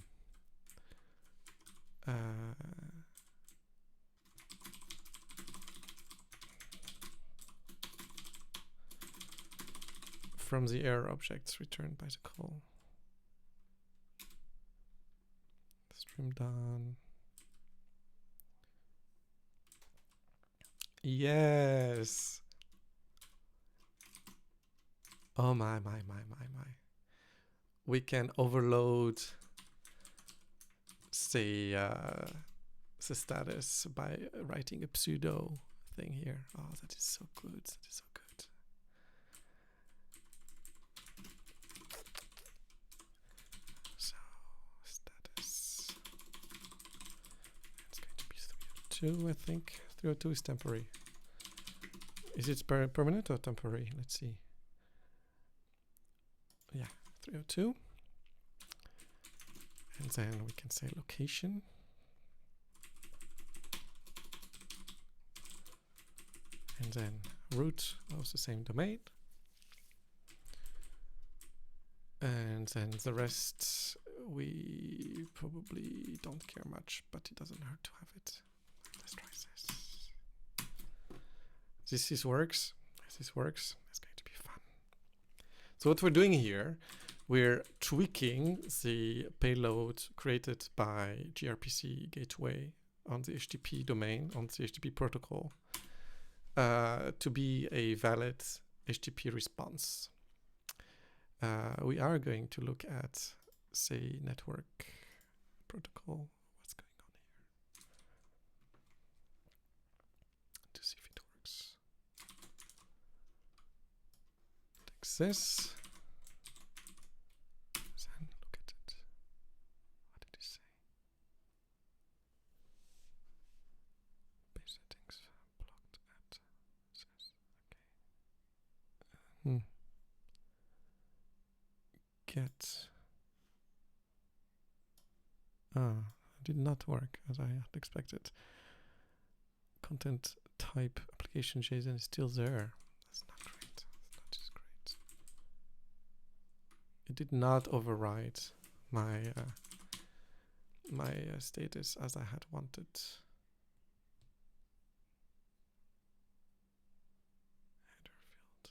the error objects returned by the call. Stream done. Yes. Oh my. We can overload the status by writing a pseudo thing here. Oh, that is so good. That is so good. So status. It's going to be 302, I think. 302 is temporary. Is it permanent or temporary? Let's see. Yeah, 302. And then we can say location. then root of the same domain. And then the rest we probably don't care much, but it doesn't hurt to have it. Let's try this. This works. This works. It's going to be fun. So what we're doing here, we're tweaking the payload created by gRPC gateway on the HTTP domain, on the HTTP protocol, to be a valid HTTP response. We are going to look at, say, network protocol. What's going on here? To see if it works. Takes this. Then look at it. What did it say? Page settings blocked at this. Okay. Get. Did not work as I had expected. Content type application JSON is still there. That's not great. That's not just great. It did not override my status as I had wanted. Header field.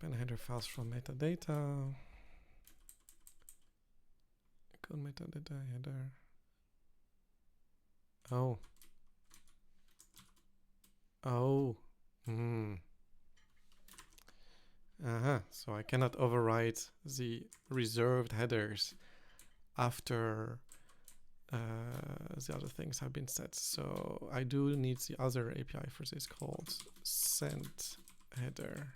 Append header files from metadata. Code metadata header. Oh. Oh. So I cannot override the reserved headers after the other things have been set. So I do need the other API for this called send header.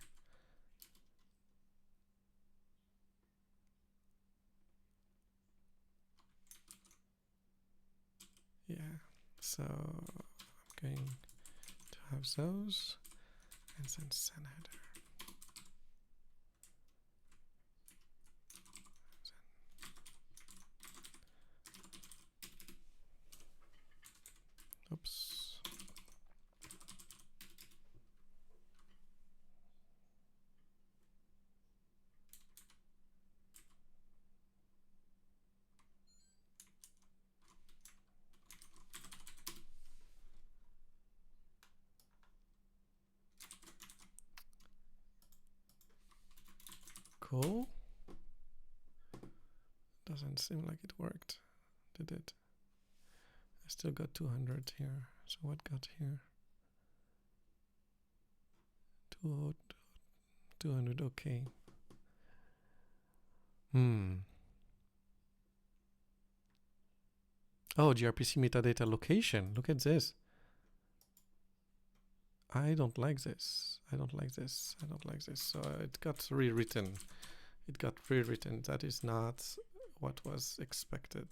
Yeah, so I'm going to have those and then send header. Oops. Cool. Doesn't seem like it worked, did it? I still got 200 here. So what got here? 200, okay. Oh, gRPC metadata location. Look at this. I don't like this. I don't like this. I don't like this. So it got rewritten. It got rewritten. That is not what was expected.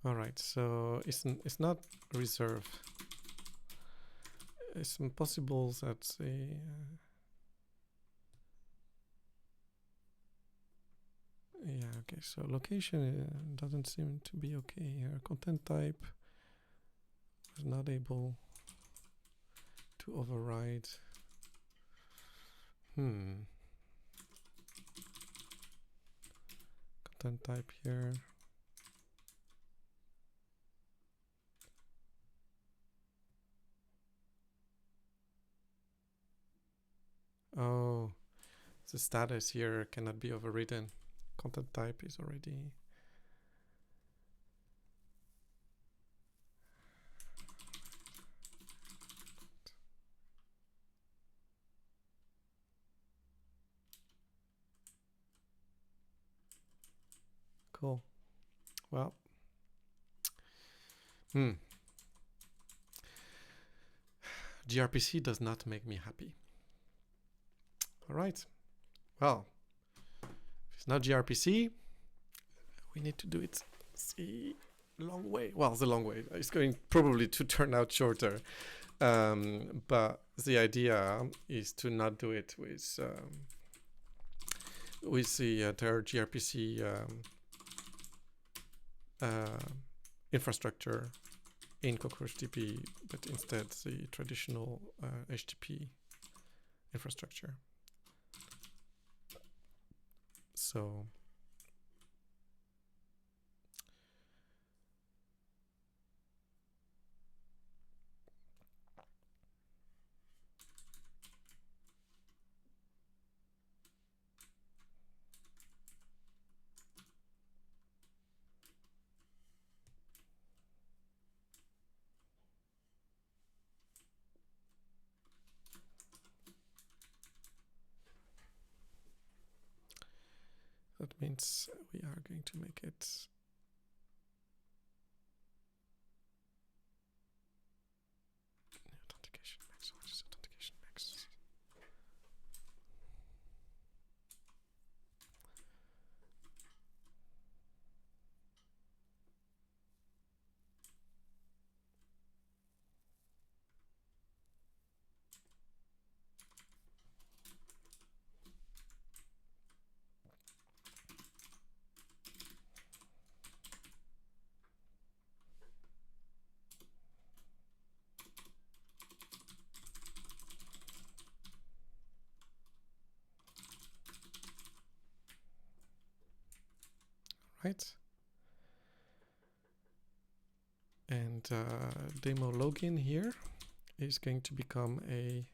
All right, so it's not reserve. It's possible that the yeah, okay, so location doesn't seem to be okay here. Content type is not able to override. Content type here. Oh, the status here cannot be overridden. Content type is already. Cool. Well. gRPC does not make me happy. All right. Well, if it's not gRPC, we need to do it the long way. Well, the long way. It's going probably to turn out shorter. But the idea is to not do it with the entire gRPC infrastructure in CockroachDB, but instead the traditional HTTP infrastructure. So that means we are going to make it authentication max. What is authentication max? Right. And demo login here is going to become a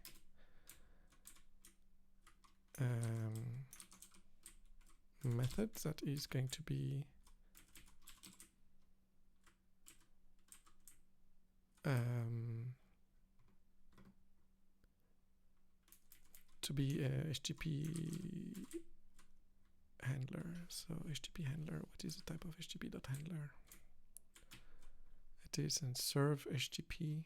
method that is going to be a HTTP handler. So HTTP handler, what is the type of HTTP.handler? It is in serve HTTP.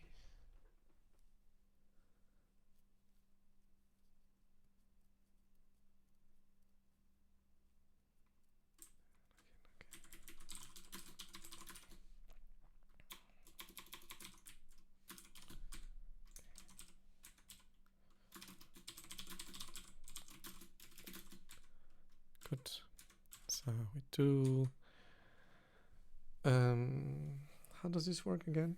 Good. So we do. How does this work again?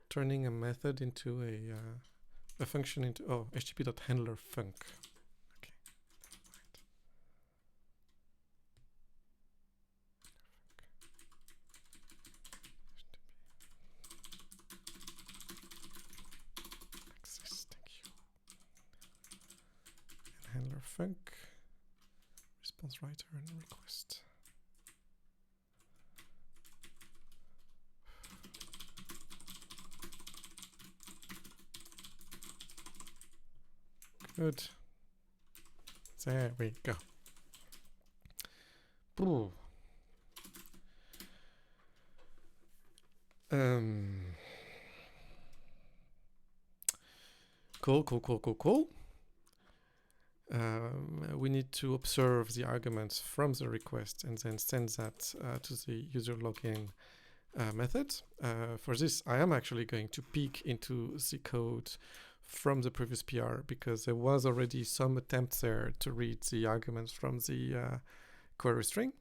Turning a method into a function into HTTP.handler func. Okay. Access, thank you. And handler func. Response writer and request. Good. There we go. Ooh. Cool. We need to observe the arguments from the request and then send that to the user login method. For this, I am actually going to peek into the code from the previous PR because there was already some attempt there to read the arguments from the query string.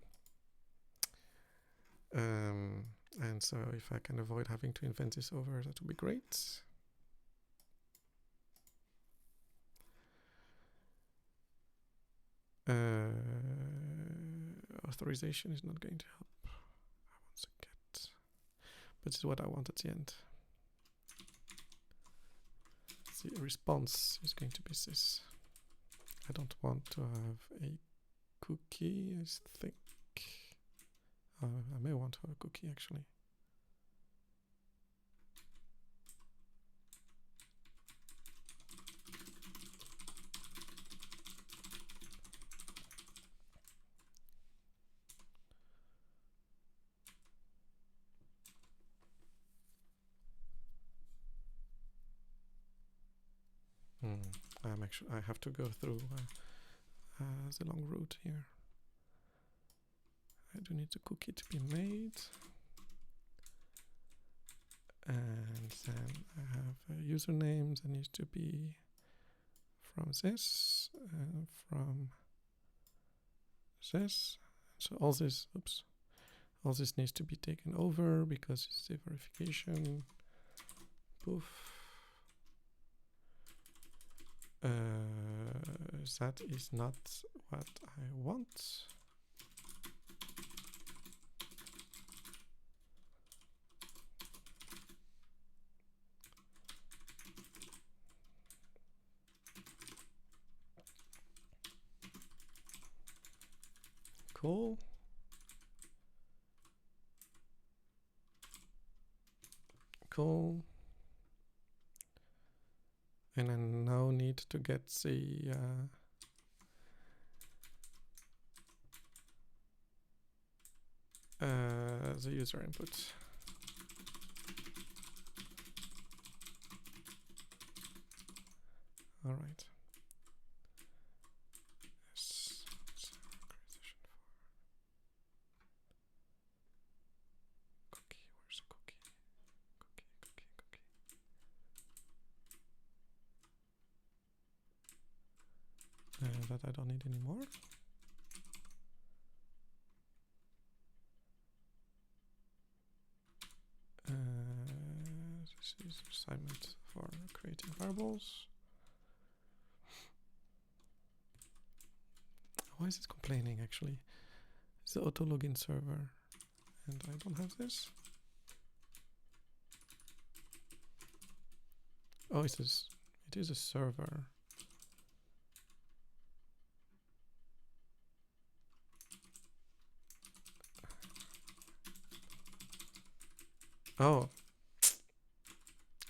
And so if I can avoid having to invent this over, that would be great. Authorization is not going to help. I want to get, but it's what I want at the end. The response is going to be this. I don't want to have a cookie, I think. I may want to have a cookie actually. I have to go through the long route here. I do need the cookie to be made. And then I have a username that needs to be from this and from this. So all this, oops, all this needs to be taken over because it's the verification. Poof. That is not what I want. Cool. Cool. And I now need to get the user input. All right. Yes. So create session for cookie. Where's the cookie? Cookie. That I don't need anymore. This is assignment for creating variables. Why is it complaining actually? It's the auto login server and I don't have this. Oh, it is a server. Oh,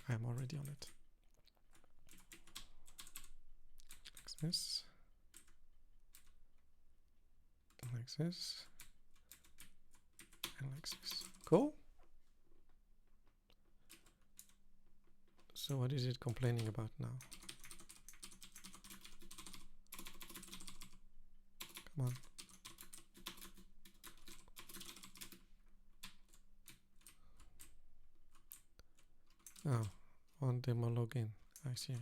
I am already on it. Like this. Like this. And like this. Cool. So what is it complaining about now? Come on. Oh, one demo login. I see.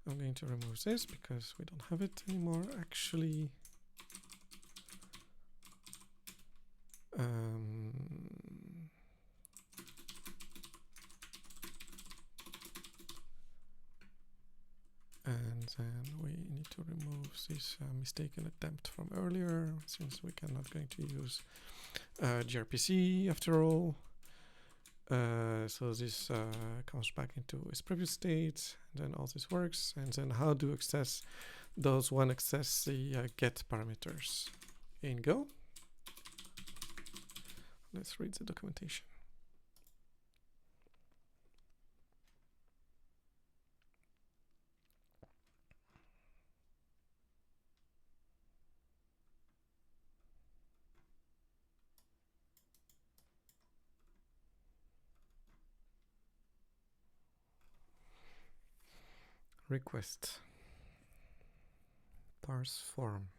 I'm going to remove this because we don't have it anymore actually. And then we need to remove this mistaken attempt from earlier, since we cannot going to use gRPC after all. So this comes back into its previous state, and then all this works. And then how do access those one access the get parameters in Go? Let's read the documentation. Request parse form.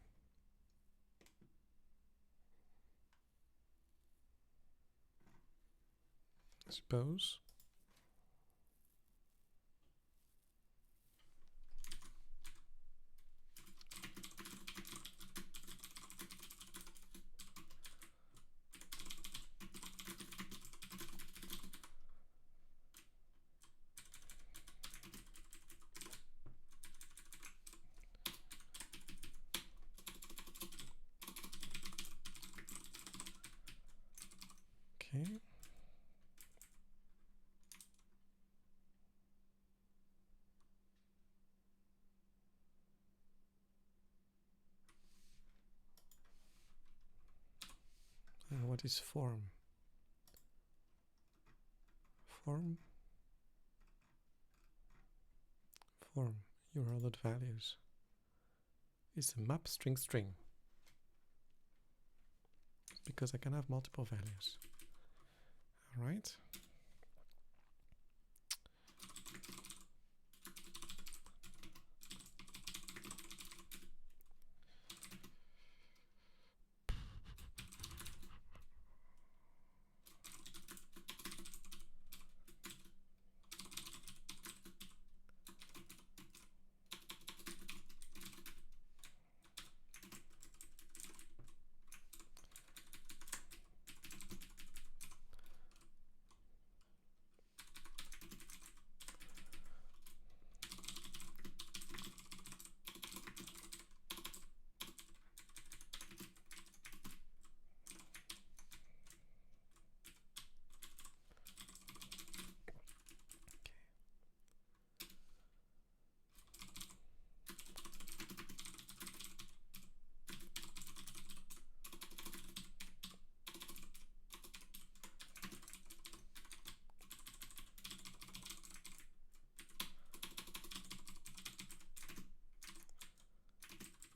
Suppose okay. what is form? Form URL.values is a map string because I can have multiple values. All right.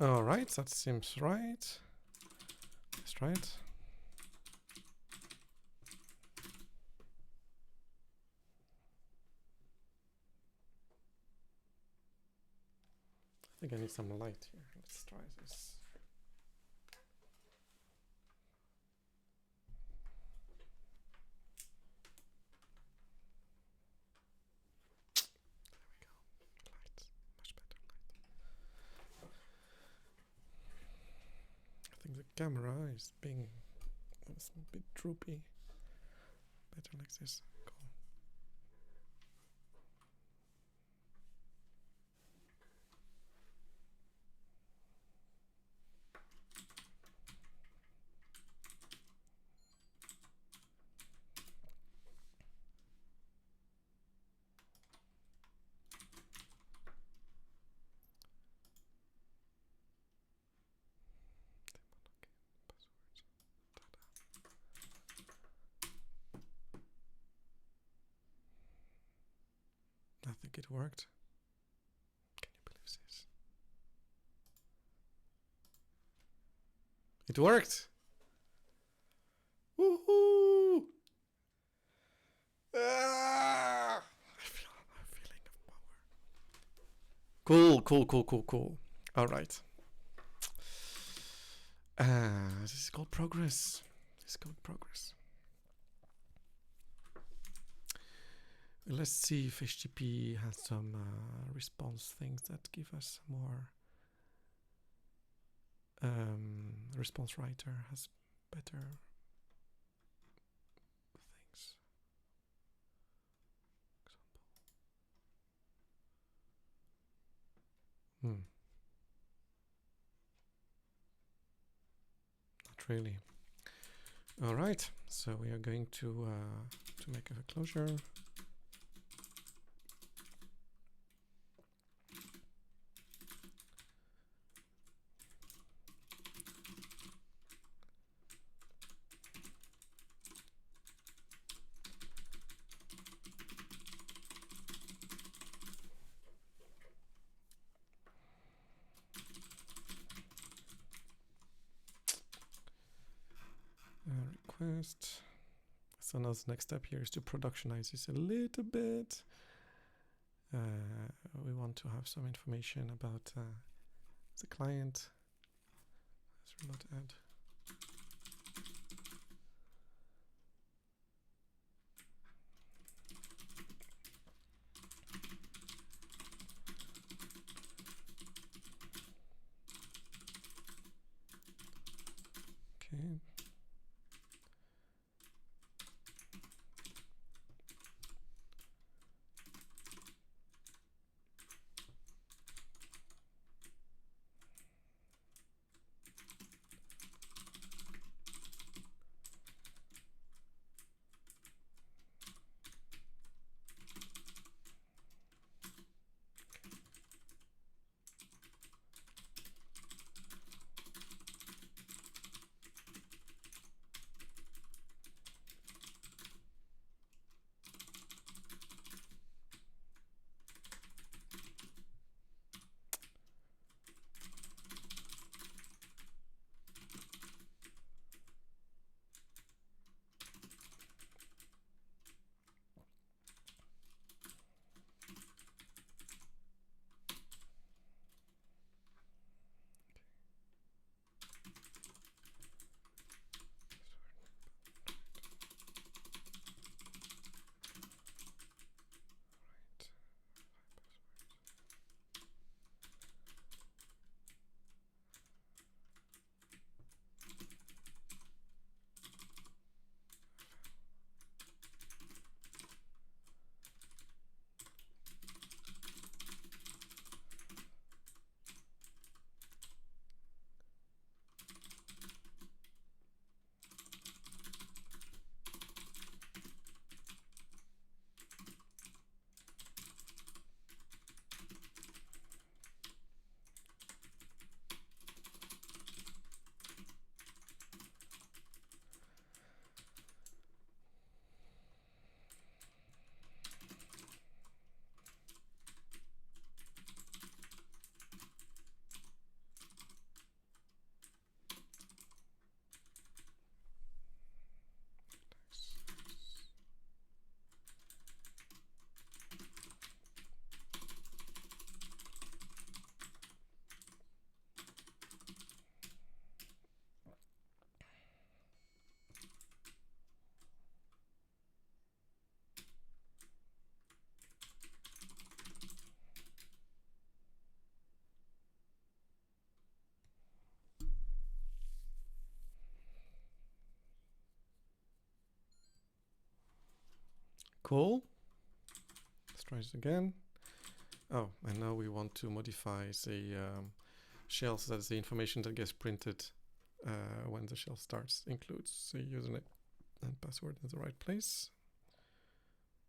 All right, that seems right. That's right. I think I need some light here. Let's try this. There we go. Light, much better light. I think the camera is being a bit droopy. Better like this. Cool. I think it worked. Can you believe this? It worked! Woohoo! Ah! I'm feeling of power. Cool. All right. This is called progress. Let's see if HTTP has some response things that give us more. Response writer has better things. Not really. All right, so we are going to make a closure. Request. So now the next step here is to productionize this a little bit. We want to have some information about the client. Let's remote add. Okay. Cool. Let's try this again. Oh, and now we want to modify the shell, so that's the information that gets printed when the shell starts, includes the username and password in the right place.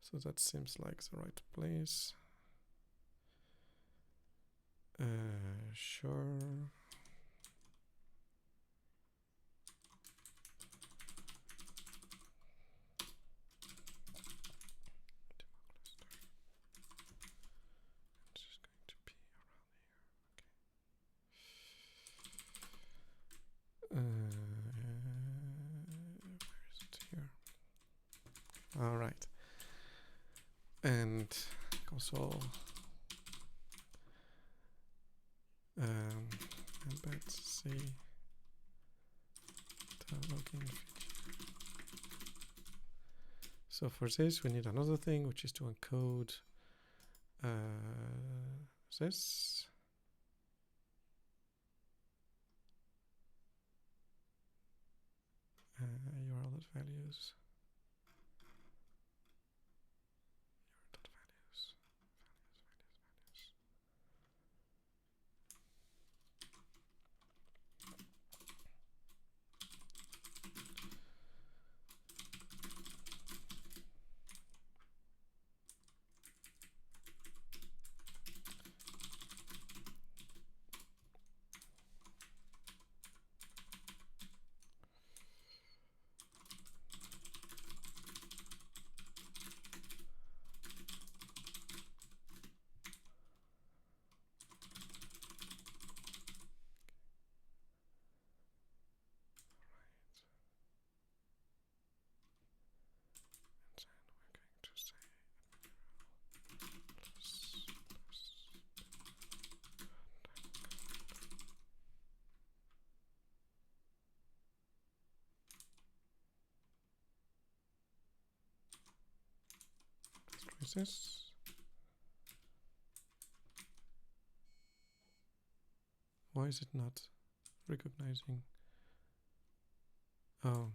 So that seems like the right place. Sure. It's just going to be around here. Okay. Where is it here? All right. And console embed C login feature. So for this, we need another thing, which is to encode this. URL values. Is this? Why is it not recognizing? Oh,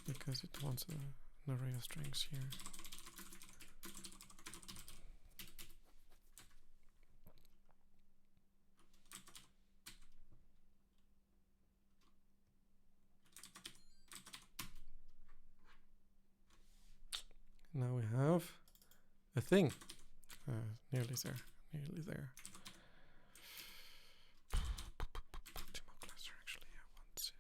because it wants an array of strings here. Now we have a thing. Nearly there. Nearly there. Actually, I want this.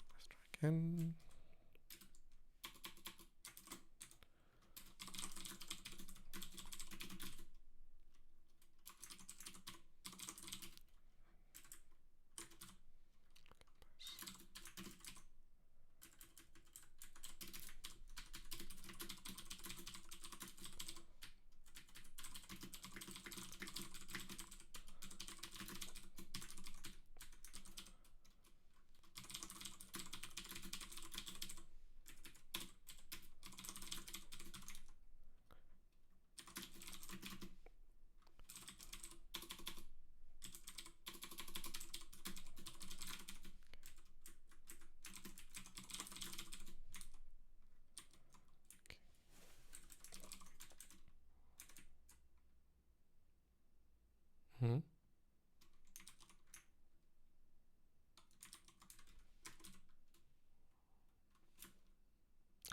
Let's try again.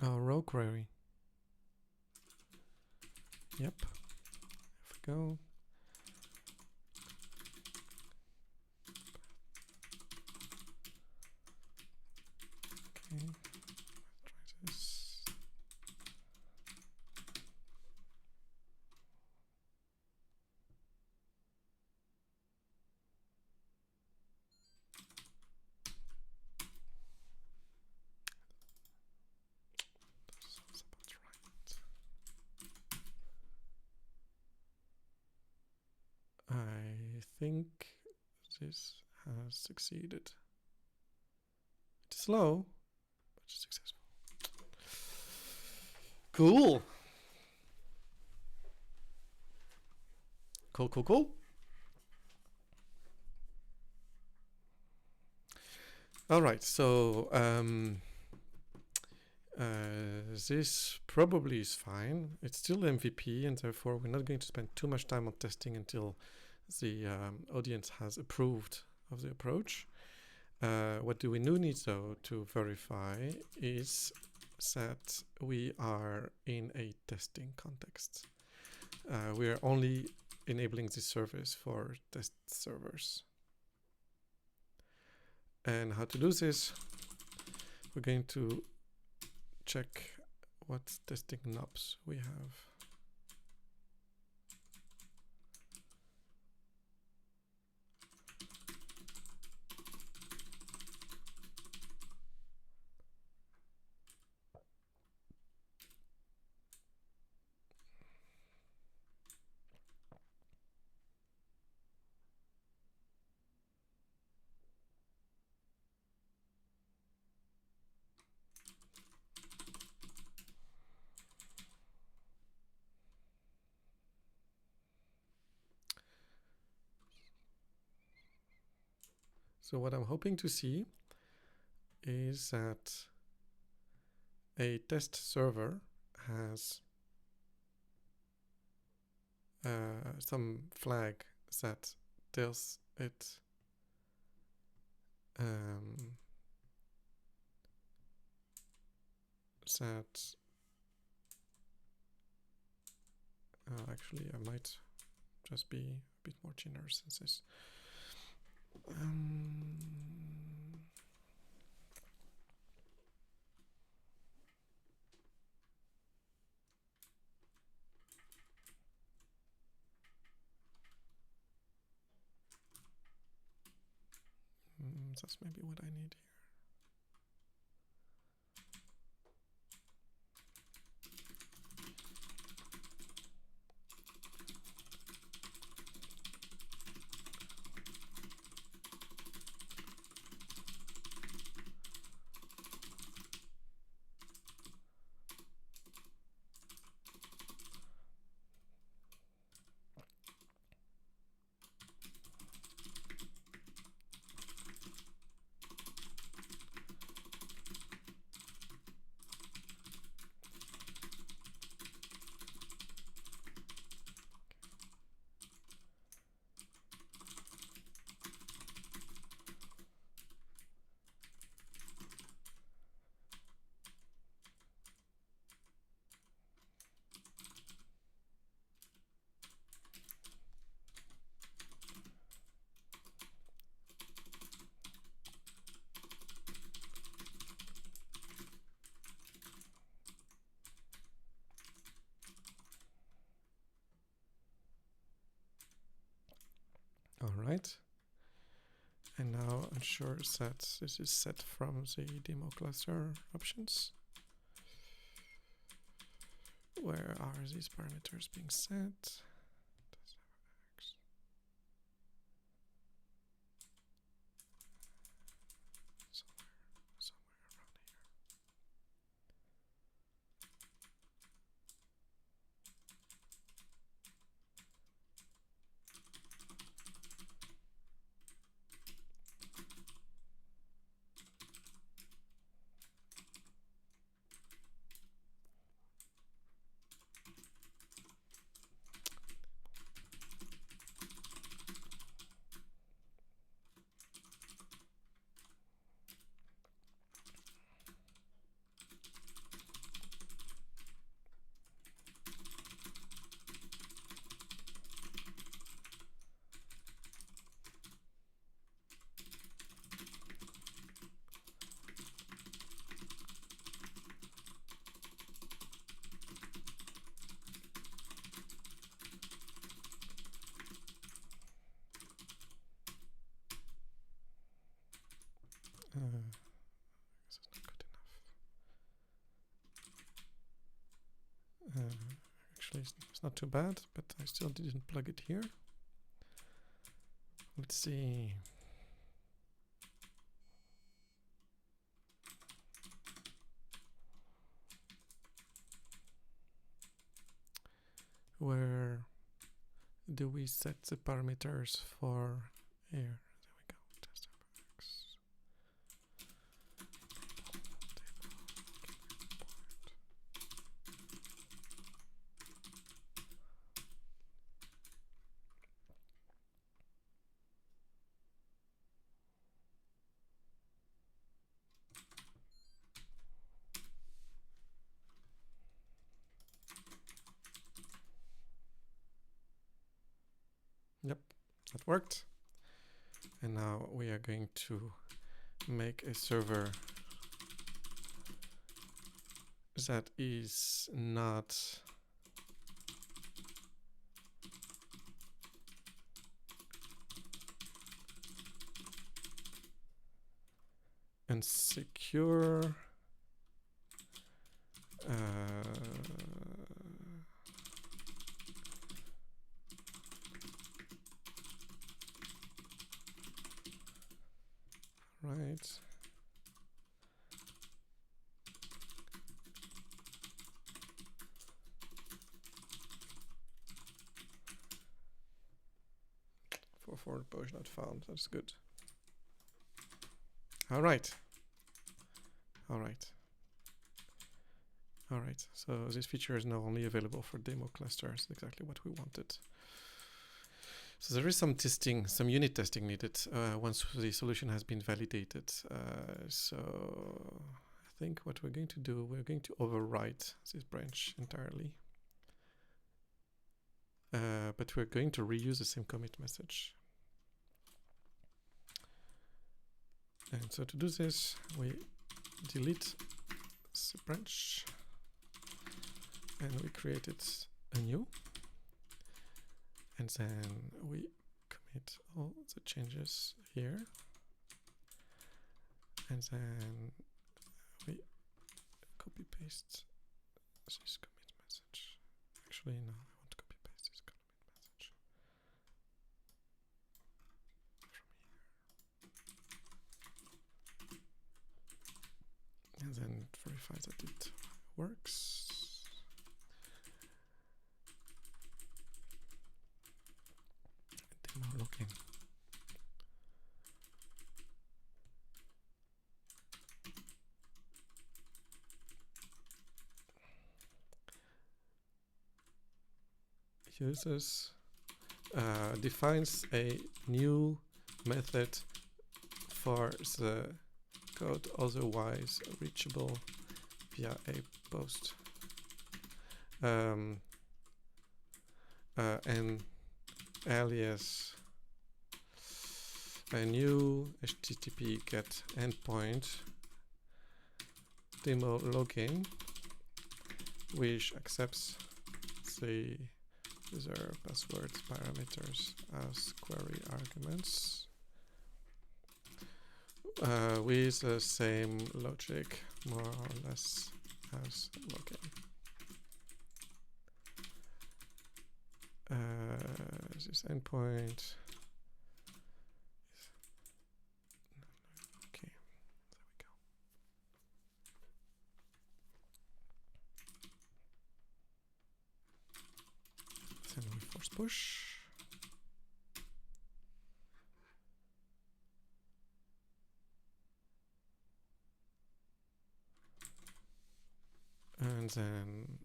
Oh, row query. Yep. If we go. Okay. Let's try this. I think this has succeeded. It's slow, but it's successful. Cool. Cool, cool, cool. All right, so This probably is fine. It's still MVP, and therefore we're not going to spend too much time on testing until the audience has approved of the approach. What do we need though to verify is that we are in a testing context. We are only enabling this service for test servers. And how to do this? We're going to check what testing knobs we have. So what I'm hoping to see is that a test server has some flag that tells it that actually I might just be a bit more generous than this. That's maybe what I need here. All right. And now ensure that this is set from the demo cluster options. Where are these parameters being set? This is not good enough. Actually, it's not too bad, but I still didn't plug it here. Let's see. Where do we set the parameters for here? There we go. Test that worked. And now we are going to make a server that is not insecure. Right. For push not found. That's good. All right. All right. All right. So this feature is now only available for demo clusters. Exactly what we wanted. So there is some testing, some unit testing needed once the solution has been validated. So I think what we're going to do, we're going to overwrite this branch entirely. But we're going to reuse the same commit message. And so to do this, we delete the branch and we created a new. And then we commit all the changes here. And then we copy paste this commit message. Actually, no, I want to copy paste this commit message from here. And then verify that it works. Login. Users defines a new method for the code otherwise reachable via a post. And alias a new HTTP get endpoint demo login, which accepts the user password parameters as query arguments with the same logic more or less as login. This endpoint is, okay, there we go. Then we force push. And then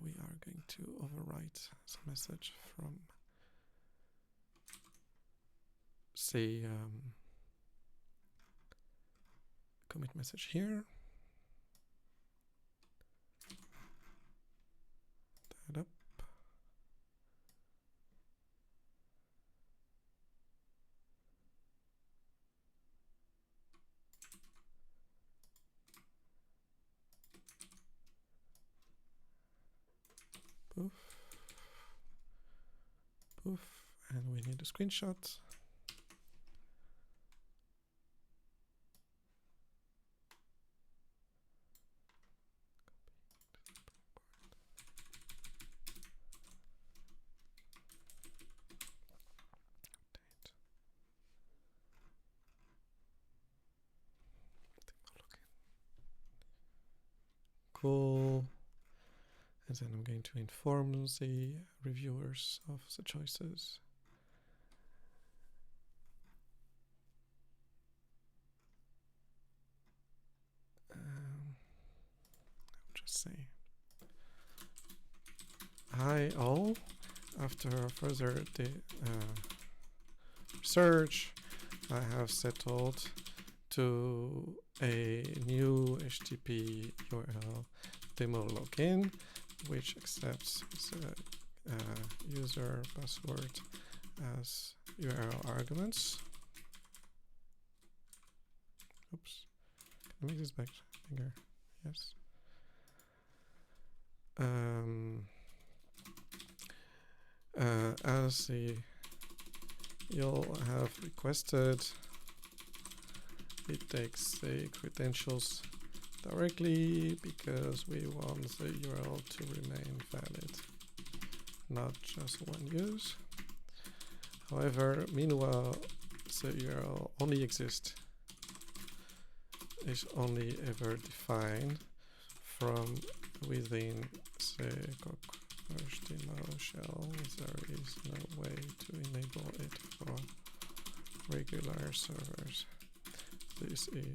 we are going to overwrite the message from, say, commit message here. That up. Poof. Poof. And we need a screenshot. Cool. And then I'm going to inform the reviewers of the choices. I'll just say, hi all. After further research, I have settled to a new HTTP URL demo login which accepts the user password as URL arguments. Oops. Can I make this bigger? Yes. As you'll have requested, it takes the credentials directly because we want the URL to remain valid, not just one use. However, meanwhile, the URL only exists, is only ever defined from within the CockroachDB shell. There is no way to enable it for regular servers. This is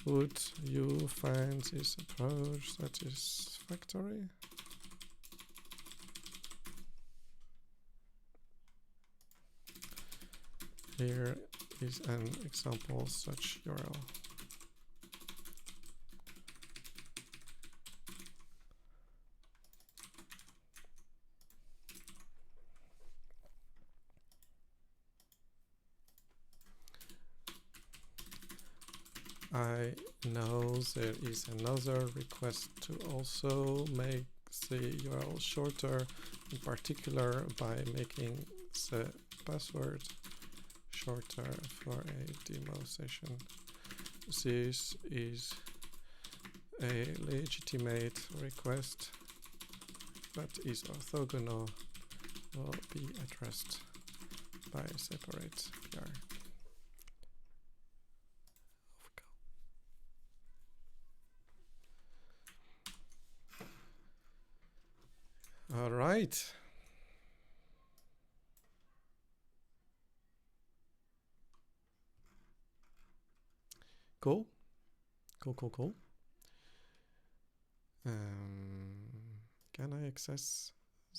would you find this approach satisfactory? Here is an example such URL. I know there is another request to also make the URL shorter, in particular by making the password shorter for a demo session. This is a legitimate request, but is orthogonal, will be addressed by a separate PR. All right. Cool. Cool. Can I access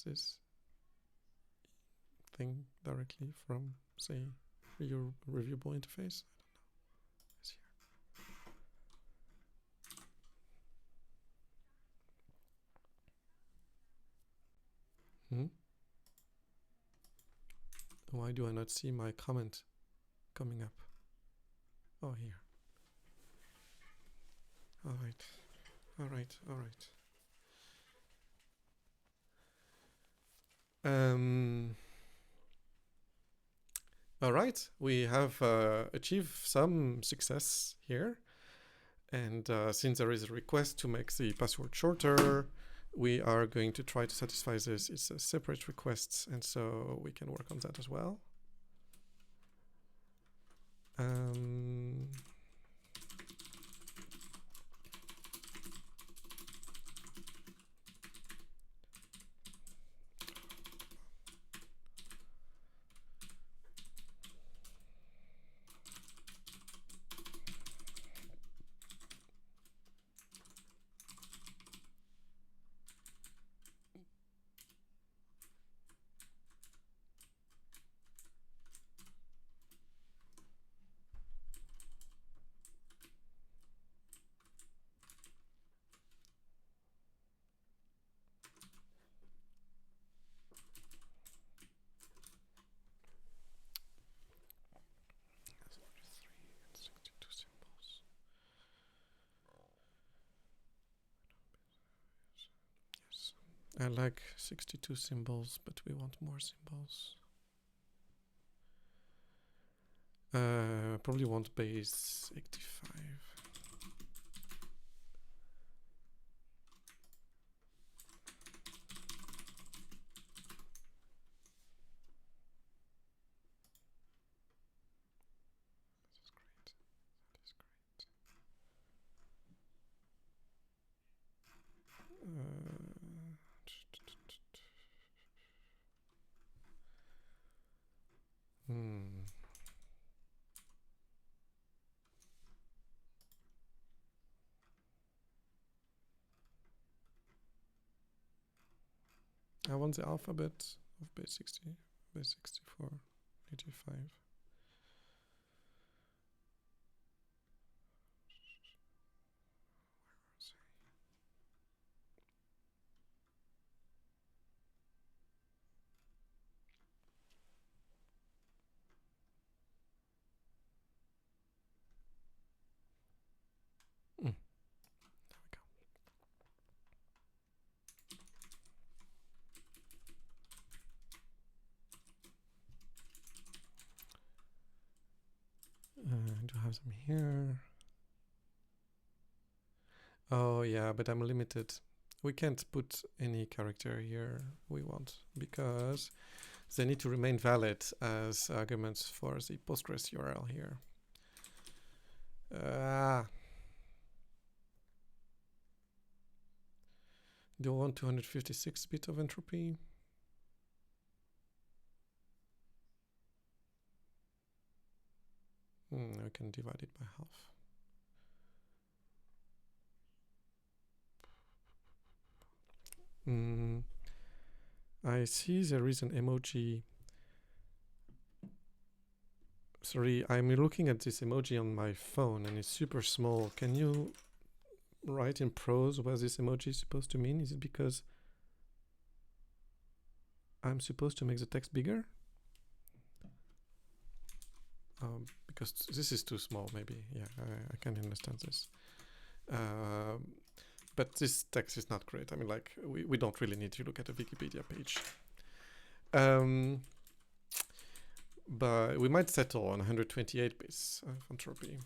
this thing directly from, say, your reviewable interface? I don't know. It's here. Why do I not see my comment coming up? Oh, here. All right. All right, we have achieved some success here. And since there is a request to make the password shorter, we are going to try to satisfy this. It's a separate request, and so we can work on that as well. I like 62 symbols, but we want more symbols. Probably want base 85. I want the alphabet of base 60, base 64, 85. I do have them here. Oh yeah, but I'm limited. We can't put any character here we want because they need to remain valid as arguments for the Postgres URL here. Do I want 256 bit of entropy? I can divide it by half. I see there is an emoji. Sorry, I'm looking at this emoji on my phone and it's super small. Can you write in prose what this emoji is supposed to mean? Is it because I'm supposed to make the text bigger? Because this is too small, maybe. Yeah, I can understand this. But this text is not great. I mean, like, we don't really need to look at a Wikipedia page. But we might settle on 128 bits of entropy.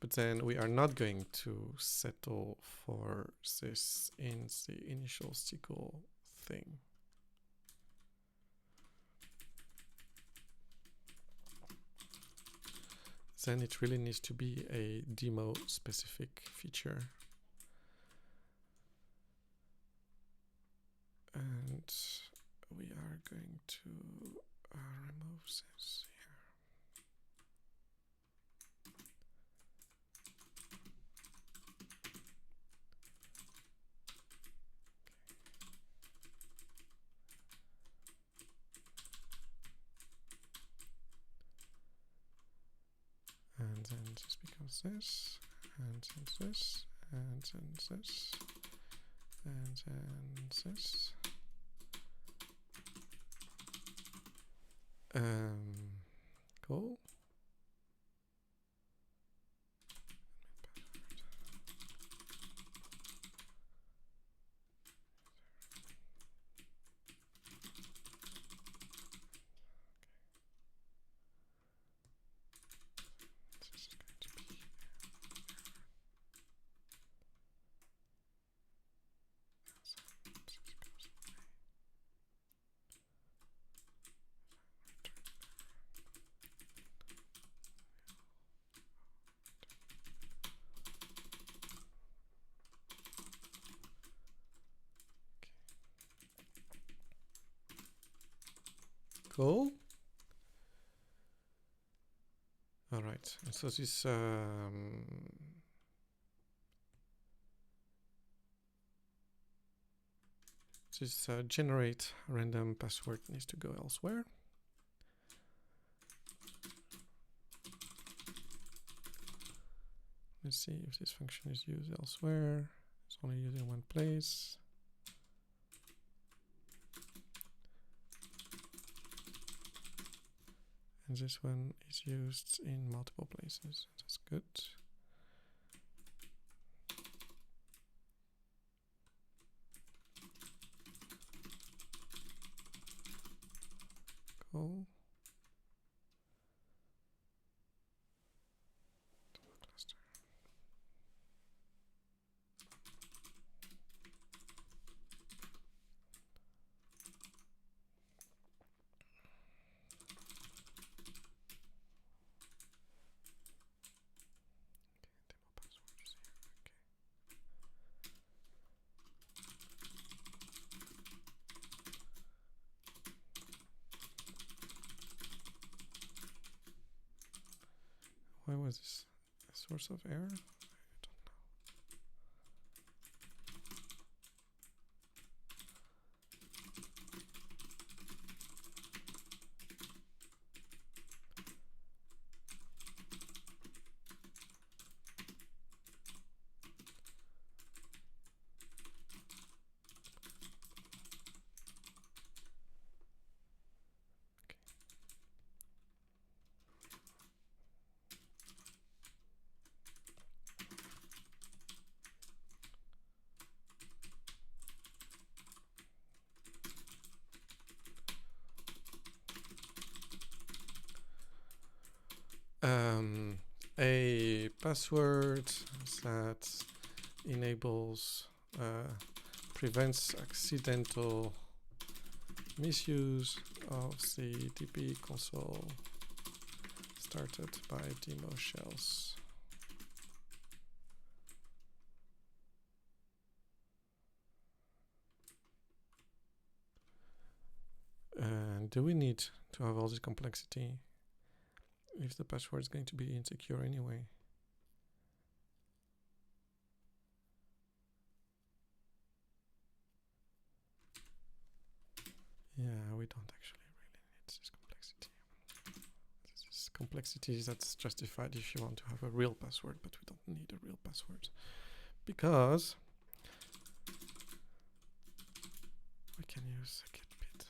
But then we are not going to settle for this in the initial SQL thing. Then it really needs to be a demo specific feature. And we are going to remove this here. And then this becomes this, and then this, and then this, and then this. Cool. Cool. All right. And so this generate random password needs to go elsewhere. Let's see if this function is used elsewhere. It's only used in one place. And this one is used in multiple places. That's good. Cool. Cluster. Why was this a source of error? I don't know. a password that enables, prevents accidental misuse of the DB console started by demo shells. And do we need to have all this complexity if the password is going to be insecure anyway? Yeah, we don't actually really need this complexity. This is complexity that's justified if you want to have a real password, but we don't need a real password because we can use a git bit.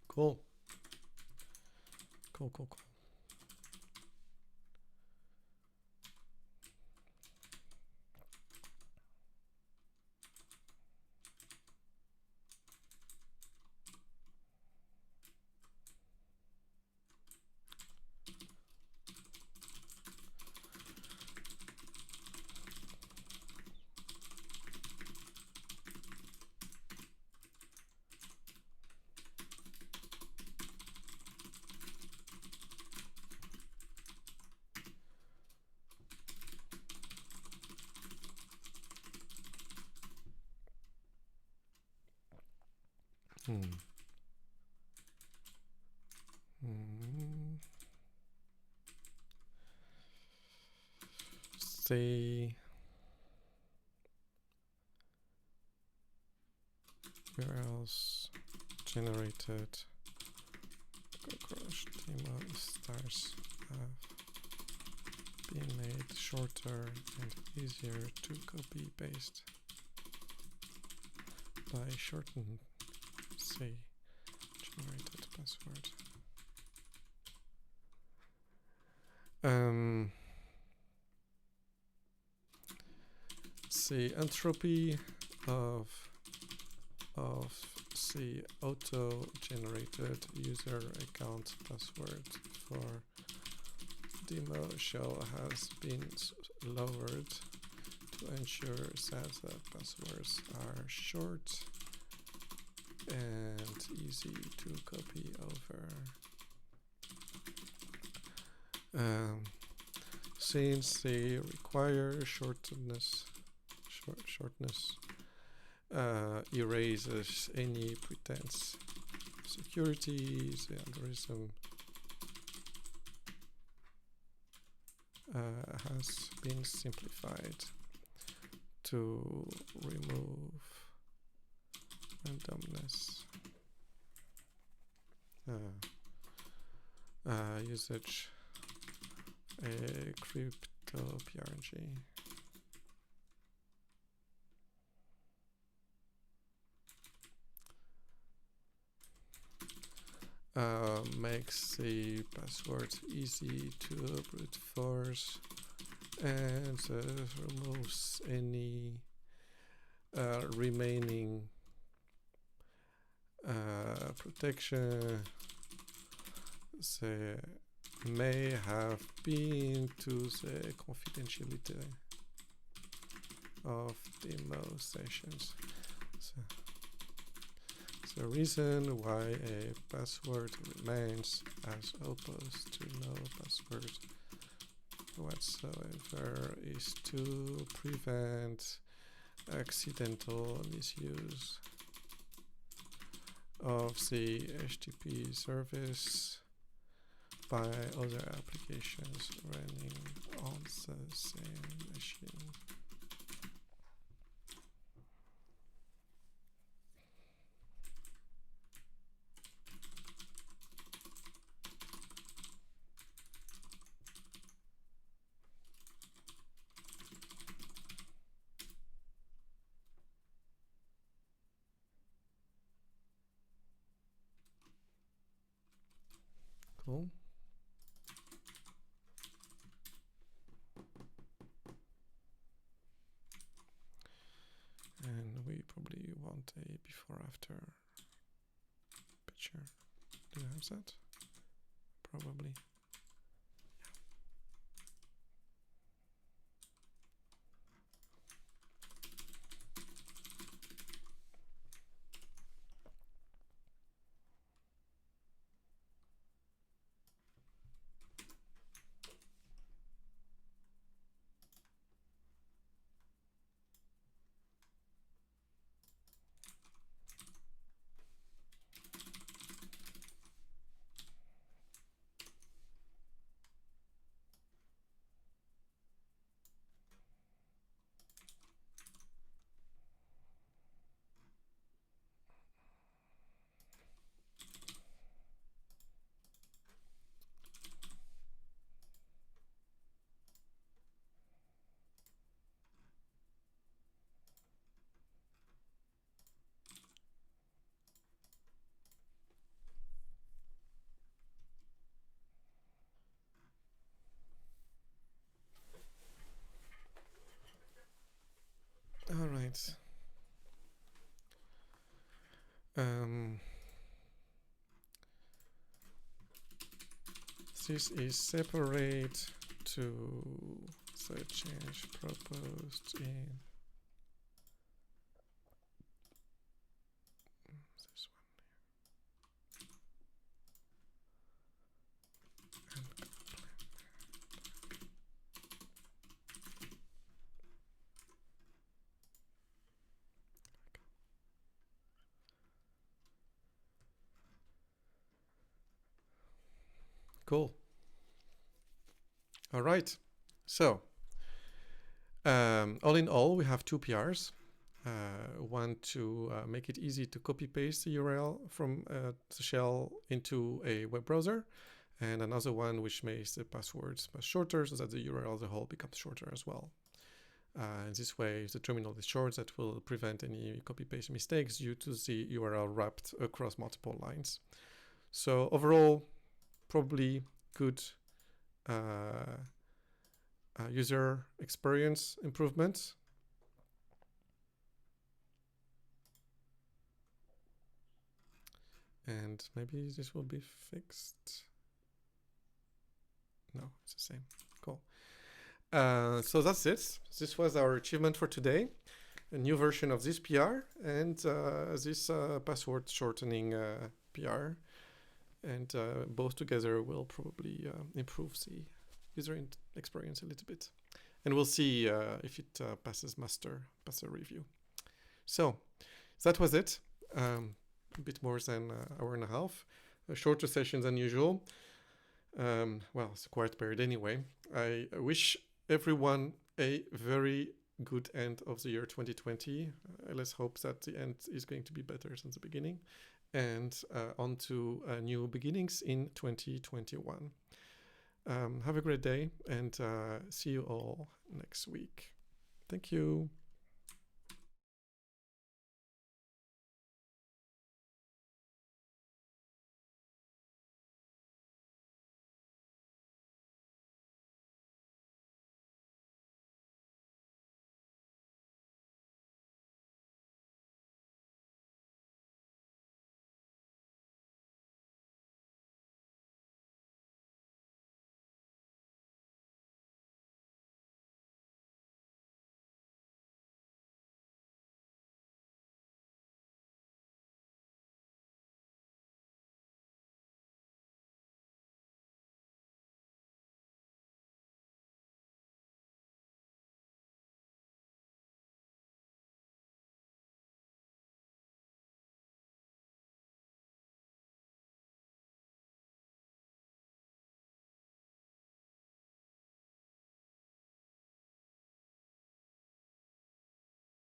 Cool. Cool, cool, cool. Say URLs generated CockroachDB stars have been made shorter and easier to copy paste by shortened say generated password. The entropy of the auto-generated user account password for demo shell has been lowered to ensure that the passwords are short and easy to copy over. Since they require shortness erases any pretense security. The algorithm has been simplified to remove randomness usage a crypto PRG. Makes the password easy to brute force and removes any remaining protection that may have been to the confidentiality of demo sessions. So the reason why a password remains as opposed to no password whatsoever is to prevent accidental misuse of the HTTP service by other applications running on the same machine. Cool. And we probably want a before-after picture. Do you have that? Probably. All right. This is separate to the change proposed in this one here. Cool. All right. So, all in all, we have two PRs. One to make it easy to copy paste the URL from the shell into a web browser, and another one which makes the passwords much shorter so that the URL as a whole becomes shorter as well. And this way, if the terminal is short, that will prevent any copy-paste mistakes due to the URL wrapped across multiple lines. So overall, probably good user experience improvement. And maybe this will be fixed. No, it's the same. Cool. So that's it. This was our achievement for today. A new version of this PR and this password shortening PR. And both together will probably improve the user experience a little bit. And we'll see if it passes master review. So that was it. A bit more than an hour and a half. A shorter session than usual. Well, it's a quiet period anyway. I wish everyone a very good end of the year 2020. Let's hope that the end is going to be better than the beginning, and on to new beginnings in 2021. Have a great day, and see you all next week. Thank you.